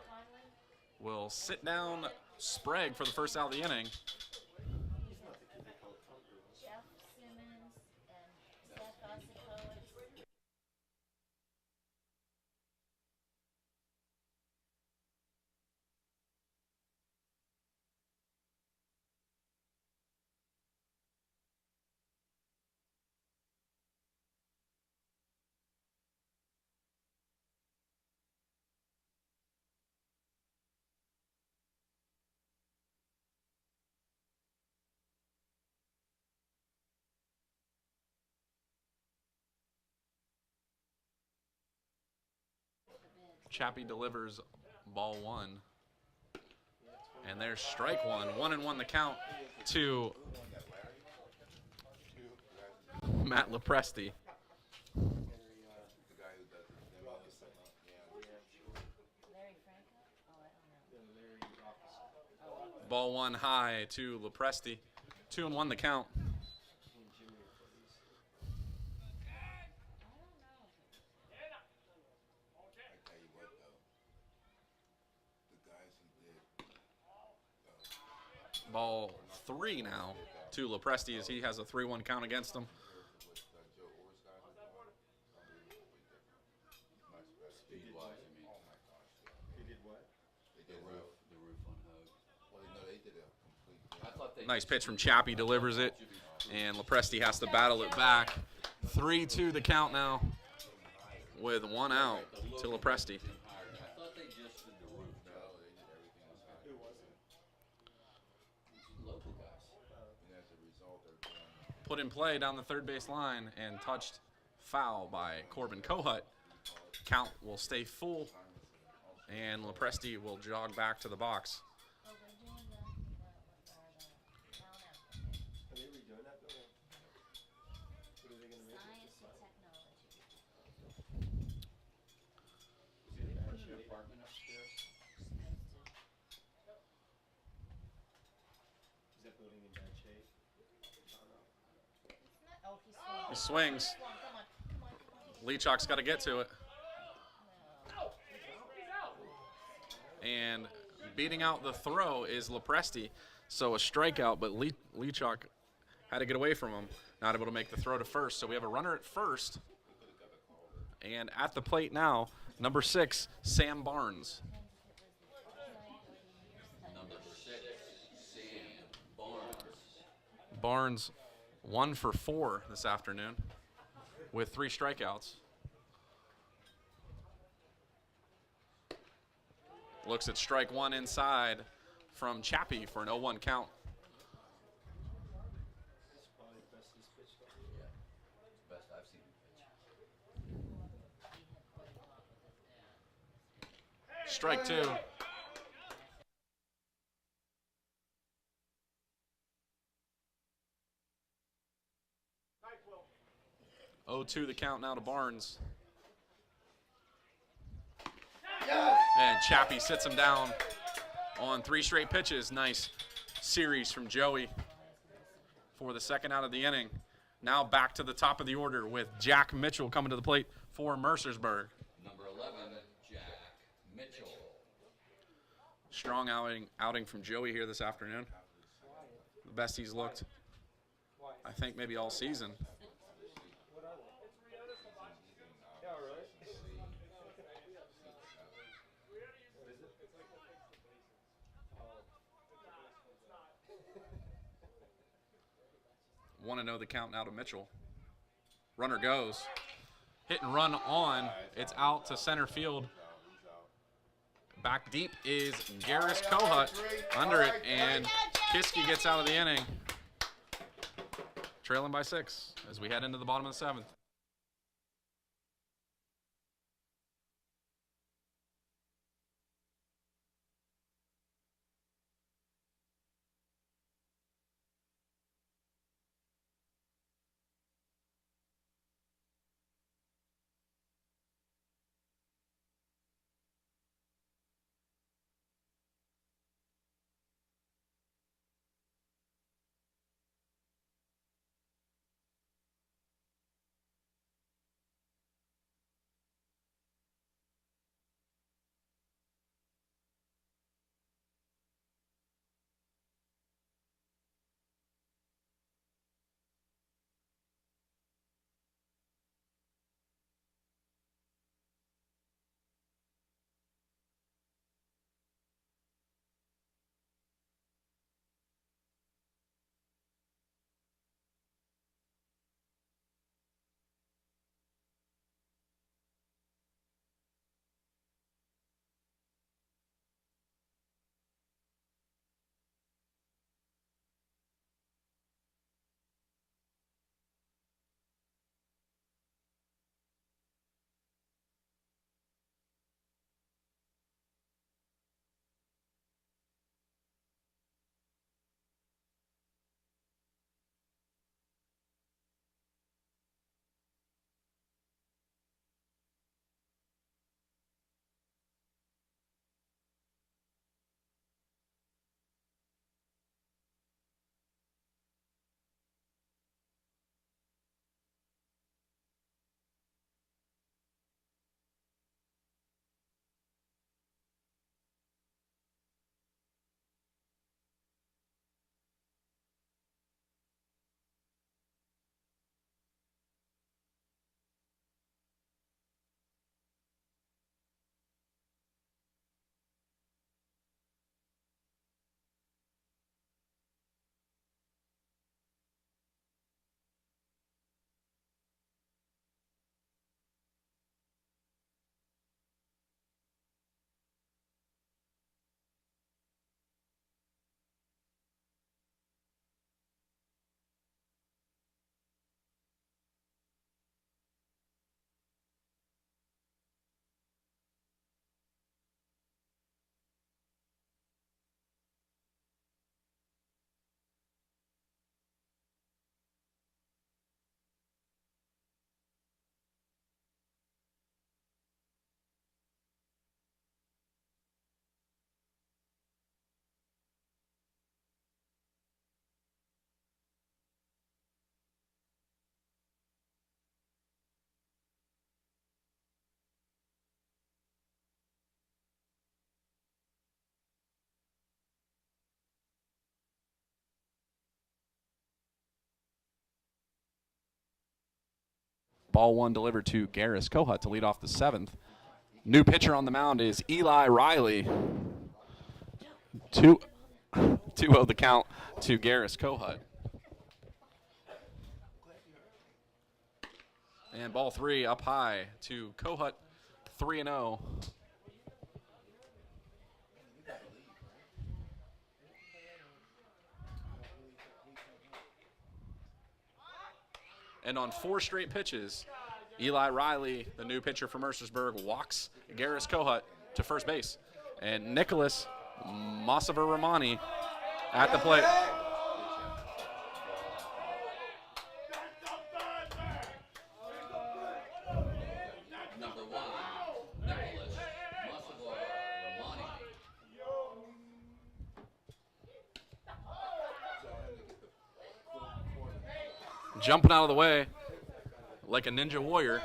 Conley? sit down Sprague for the first out of the inning. Jeff Simmons and Seth Ossipolis. Chappy delivers ball 1. And there's strike 1. 1-1 the count to Matt Lepresti. The guy who does the demo. Larry Franco? Oh, I don't know. Ball 1 high to Lepresti. 2-1 the count. I tell you what though, the guys who did Ball 3 now to Lepresti as he has a 3-1 count against him. with Joe Orr's guys were doing, unbelievably different. Much better. Speed-wise, I mean, Oh my gosh, yeah. They did what? They the did roof, the roof on Hogue. Well, they did a complete. I thought they Nice pitch from Chappy, delivers it, and Lepresti has to battle it back. 3-2 the count now with 1 out to Lepresti. I thought they just did the roof. No, they did everything else. Who was it? Local guys. And as a result, they're doing. Put in play down the third base line and touched foul by Corbin Kohut. Count will stay full, and Lepresti will jog back to the box. Oh, we're doing the town now. Are they redoing that building? What are they gonna make it? Science and technology. Is it put an apartment upstairs? Is that building in bad shape? Oh, he He swung. swings. Come on, come on, come on, come on. Leachok's got to get to it. And beating out the throw is Lepresti. So a strikeout, but Leachok had to get away from him. Not able to make the throw to first. So we have a runner at first. And at the plate now, number 6, Sam Barnes. Number 6, Sam Barnes. Barnes 1 for 4 this afternoon with 3 strikeouts. Looks at strike 1 inside from Chappy for an 0-1 count. It's probably the best he's pitched all year. Yeah, it's the best I've seen him pitch. Strike 2. Oh, 2 the count now to Barnes. And Chappy sits him down on 3 straight pitches. Nice series from Joey for the second out of the inning. Now back to the top of the order with Jack Mitchell coming to the plate for Mercersburg. Number 11, Jack Mitchell. Strong outing from Joey here this afternoon. The best he's looked, I think, maybe all season. What are they? Yeah, really? What is it? Want to know the count now to Mitchell. Runner goes. Hit and run on. It's out to center field. Back deep is Garris Kohut under it, and Kiski gets out of the inning. Trailing by 6 as we head into the bottom of the 7th. Ball 1 delivered to Garris Kohut to lead off the 7th. New pitcher on the mound is Eli Riley. 2-0 the count to Garris Kohut. And ball 3 up high to Kohut, 3-0. And on 4 straight pitches, Eli Riley, the new pitcher for Mercersburg, walks Garris Kohut to first base. And Nicholas Masavar-Ramani at the plate. Number 1, Nicholas Masavar-Ramani. Jumping out of the way like a ninja warrior.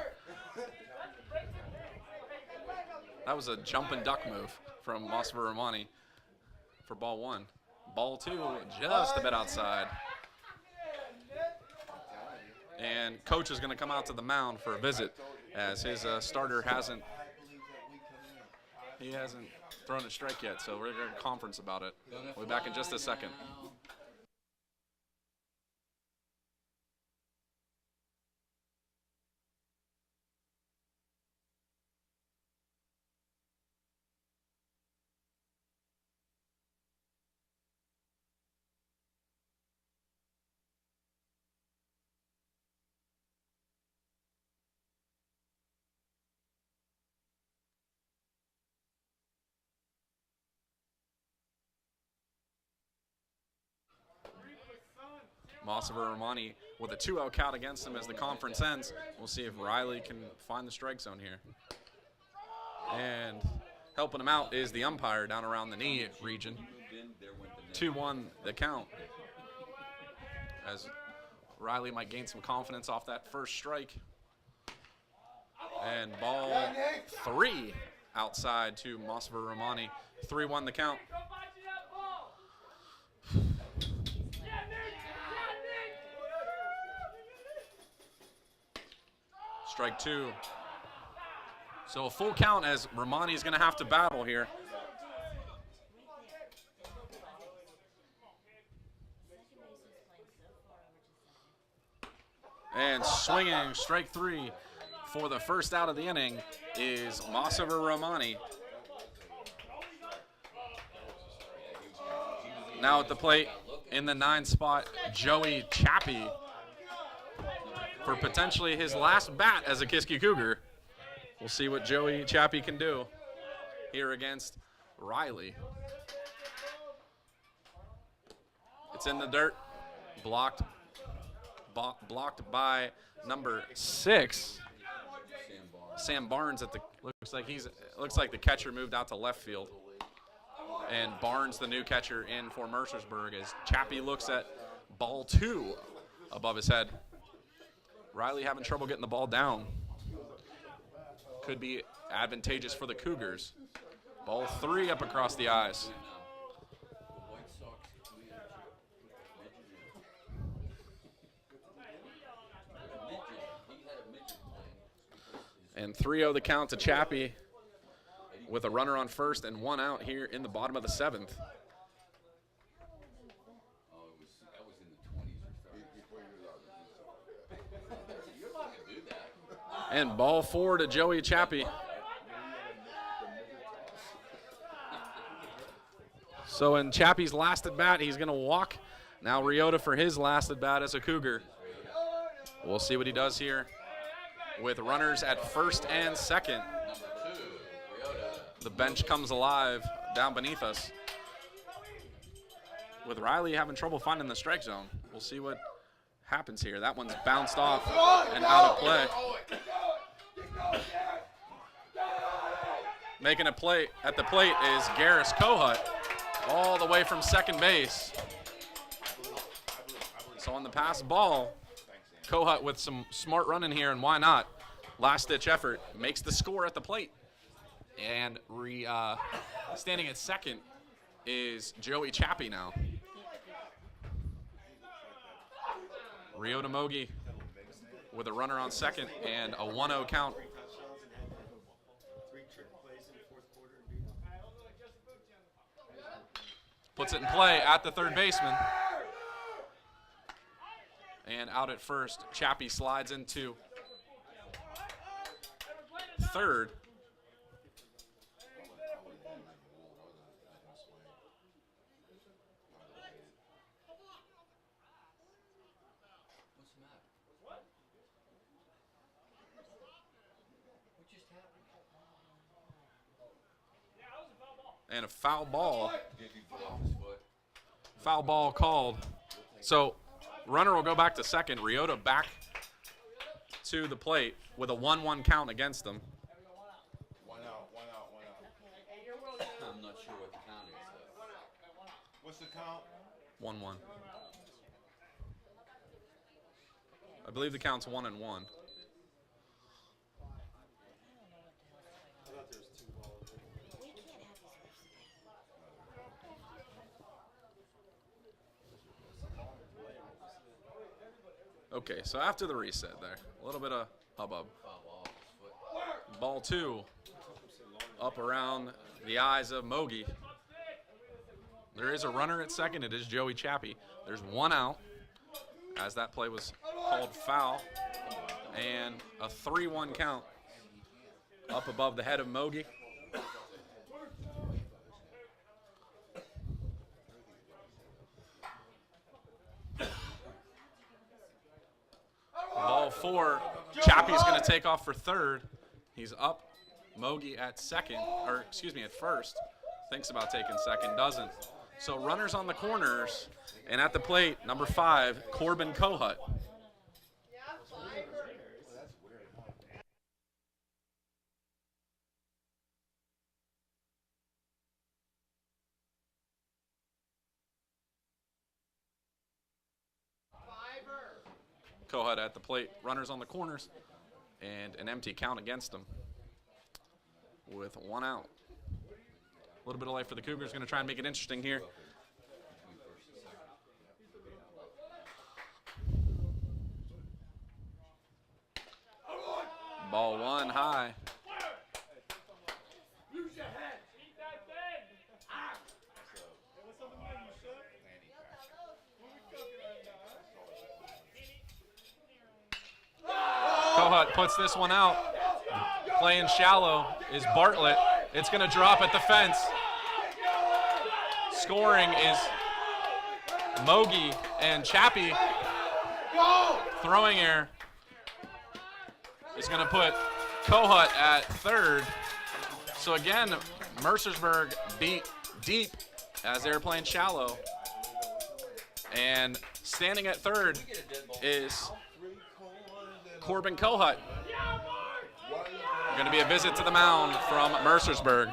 That was a jump and duck move from Masavar-Ramani for ball 1. Ball 2 just a bit outside. And coach is going to come out to the mound for a visit as his starter hasn't thrown a strike yet, so we're going to conference about it. We'll be back in just a second. Masavar-Ramani with a 2-0 count against him as the conference ends. We'll see if Riley can find the strike zone here. And helping him out is the umpire down around the knee region. 2-1 the count. As Riley might gain some confidence off that first strike. And ball 3 outside to Masavar-Ramani. 3-1 the count. Strike 2. So a full count as Ramani is going to have to battle here. And swinging strike 3 for the first out of the inning is Masavar-Ramani. Now at the plate in the 9 spot, Joey Chappy, for potentially his last bat as a Kiski Cougar. We'll see what Joey Chappy can do here against Riley. It's in the dirt, blocked by number 6, Sam Barnes. Looks like the catcher moved out to left field, and Barnes, the new catcher, in for Mercersburg as Chappy looks at ball 2 above his head. Riley having trouble getting the ball down. Could be advantageous for the Cougars. Ball 3 up across the eyes. And 3-0 the count to Chappy with a runner on first and 1 out here in the bottom of the 7th. And ball 4 to Joey Chappy. So in Chappy's last at bat, he's going to walk. Now Ryota for his last at bat as a Cougar. We'll see what he does here with runners at first and second. The bench comes alive down beneath us. With Riley having trouble finding the strike zone. We'll see what happens here. That one's bounced off and out of play. Making a play at the plate is Garris Kohut, all the way from second base. So on the pass ball, Kohut with some smart running here, and why not? Last-ditch effort makes the score at the plate. And standing at second is Joey Chappy now. Ryota Mogi with a runner on second and a 1-0 count. 3 touchdowns and had to have 3 trick plays in the fourth quarter and beat them. Puts it in play at the third baseman. And out at first, Chappy slides into third. What's the matter? What just happened? And a foul ball. Did he pull off his foot? Foul ball called. So runner will go back to second. Ryota back to the plate with a 1-1 count against them. 1 out, 1 out, 1 out. I'm not sure what the count is. What's the count? 1-1. I believe the count's 1-1. I thought there was 2 balls. We can't have these refs. Okay, so after the reset there, a little bit of hubbub. Foul ball off his foot. Ball 2 up around the eyes of Mogi. There is a runner at second. It is Joey Chappy. There's 1 out as that play was called foul. And a 3-1 count up above the head of Mogi. Ball 4. Chappy's going to take off for third. He's up. Mogi at second, or excuse me, at first. Thinks about taking second, doesn't. So runners on the corners, and at the plate, number 5, Corbin Kohut. Kohut at the plate, runners on the corners, and an empty count against him with 1 out. A little bit of life for the Cougars. Going to try and make it interesting here. Ball 1 high. Kohut puts this one out. Playing shallow is Bartlett. It's going to drop at the fence. Scoring is Mogi and Chappy. Throwing error is going to put Kohut at third. So again, Mercersburg beat deep as they were playing shallow. And standing at third is Corbin Kohut. Going to be a visit to the mound from Mercersburg.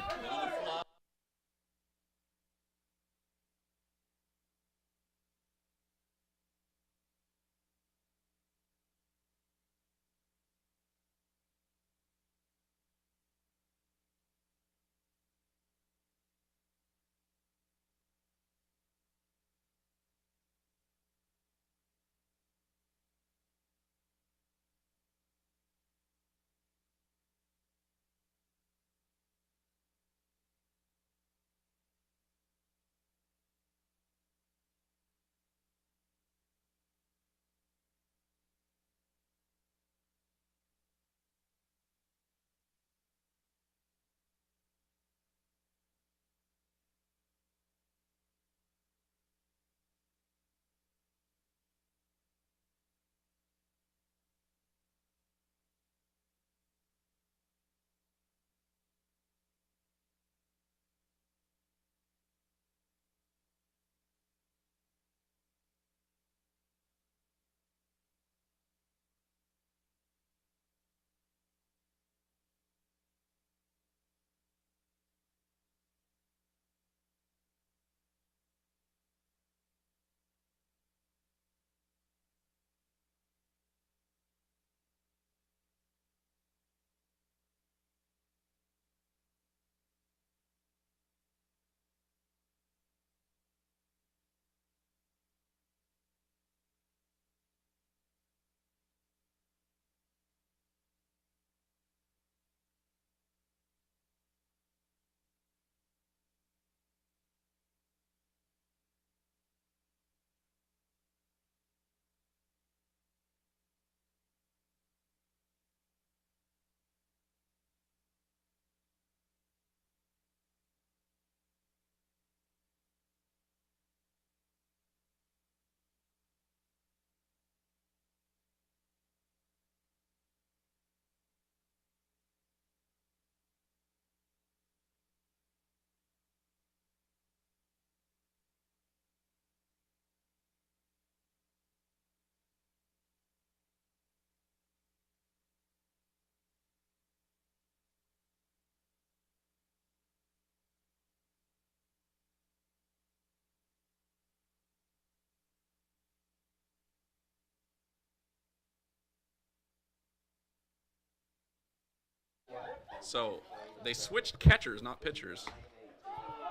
So they switched catchers, not pitchers.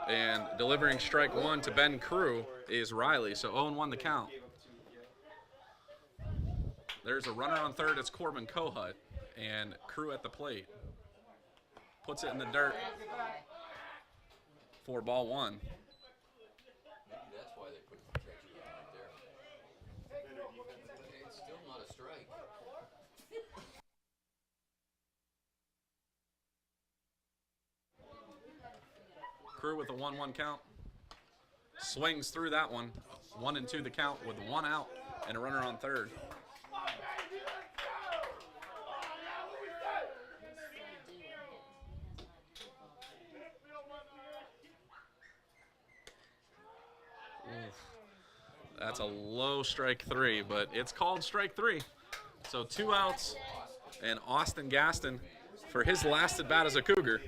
And delivering strike one to Ben Crew is Riley. So 0-1 the count. There's a runner on third. It's Corbin Kohut. And Crew at the plate. Puts it in the dirt for ball one. Maybe that's why they put the catcher right there. Okay, it's still not a strike. Crew with a 1-1 count. Swings through that one. 1-2 the count with one out and a runner on third. That's a low strike three, but it's called strike three. So 2 outs, and Austin Gaston for his last at bat as a Cougar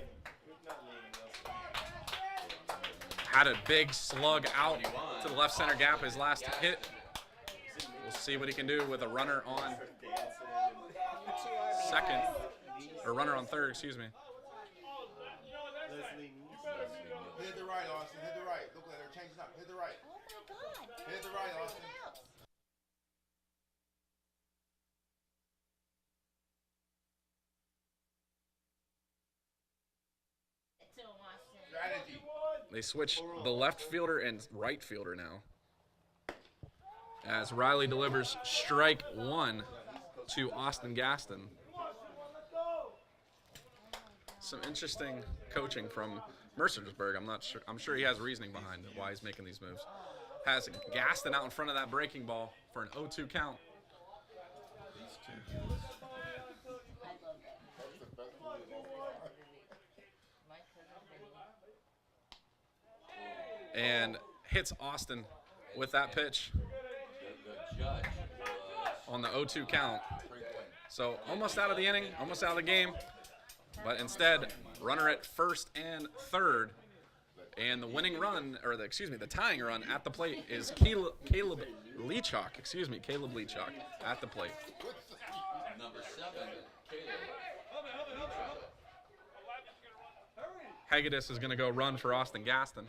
had a big slug out to the left center gap, his last hit. We'll see what he can do with a runner on second, or runner on third, excuse me. Hit the right, Austin. Hit the right. Look at her changing up. Hit the right. Oh my God. Hit the right, Austin. Strategy. They switch the left fielder and right fielder now, as Riley delivers strike one to Austin Gaston. Some interesting coaching from Mercersburg. I'm sure he has reasoning behind why he's making these moves. Has Gaston out in front of that breaking ball for an 0-2 count. And hits Austin with that pitch The judge on the 0-2 count. So almost out of the inning, almost out of the game. But instead, runner at first and third. And the winning run, or the tying run at the plate is Caleb Leachock. Caleb Leachock at the plate. number 7, Caleb. Hagedis is going to go run for Austin Gaston.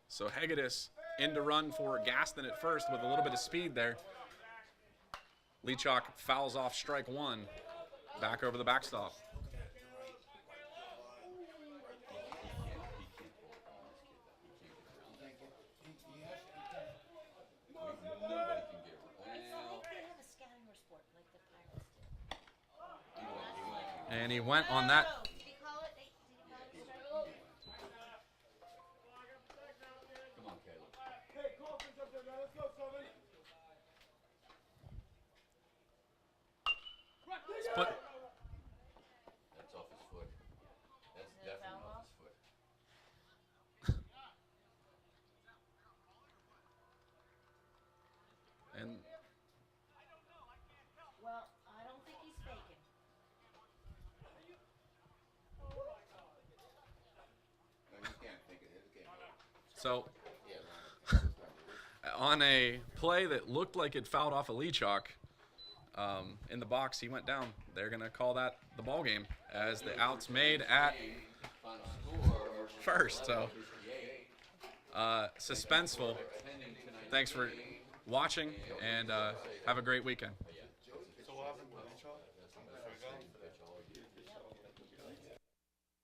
So Hagedis in to run for Gaston at first with a little bit of speed there. Leachock fouls off strike one, back over the backstop. And he went on that. But That's off his foot. That's definitely off his foot. and Well, I don't think he's faking. No, you can't think it. His game over. so Yeah, man. on a play that looked like it fouled off a Leachock, in the box, he went down. They're going to call that the ball game as the out's made at Final score, first. So suspenseful. Thanks for watching, and have a great weekend.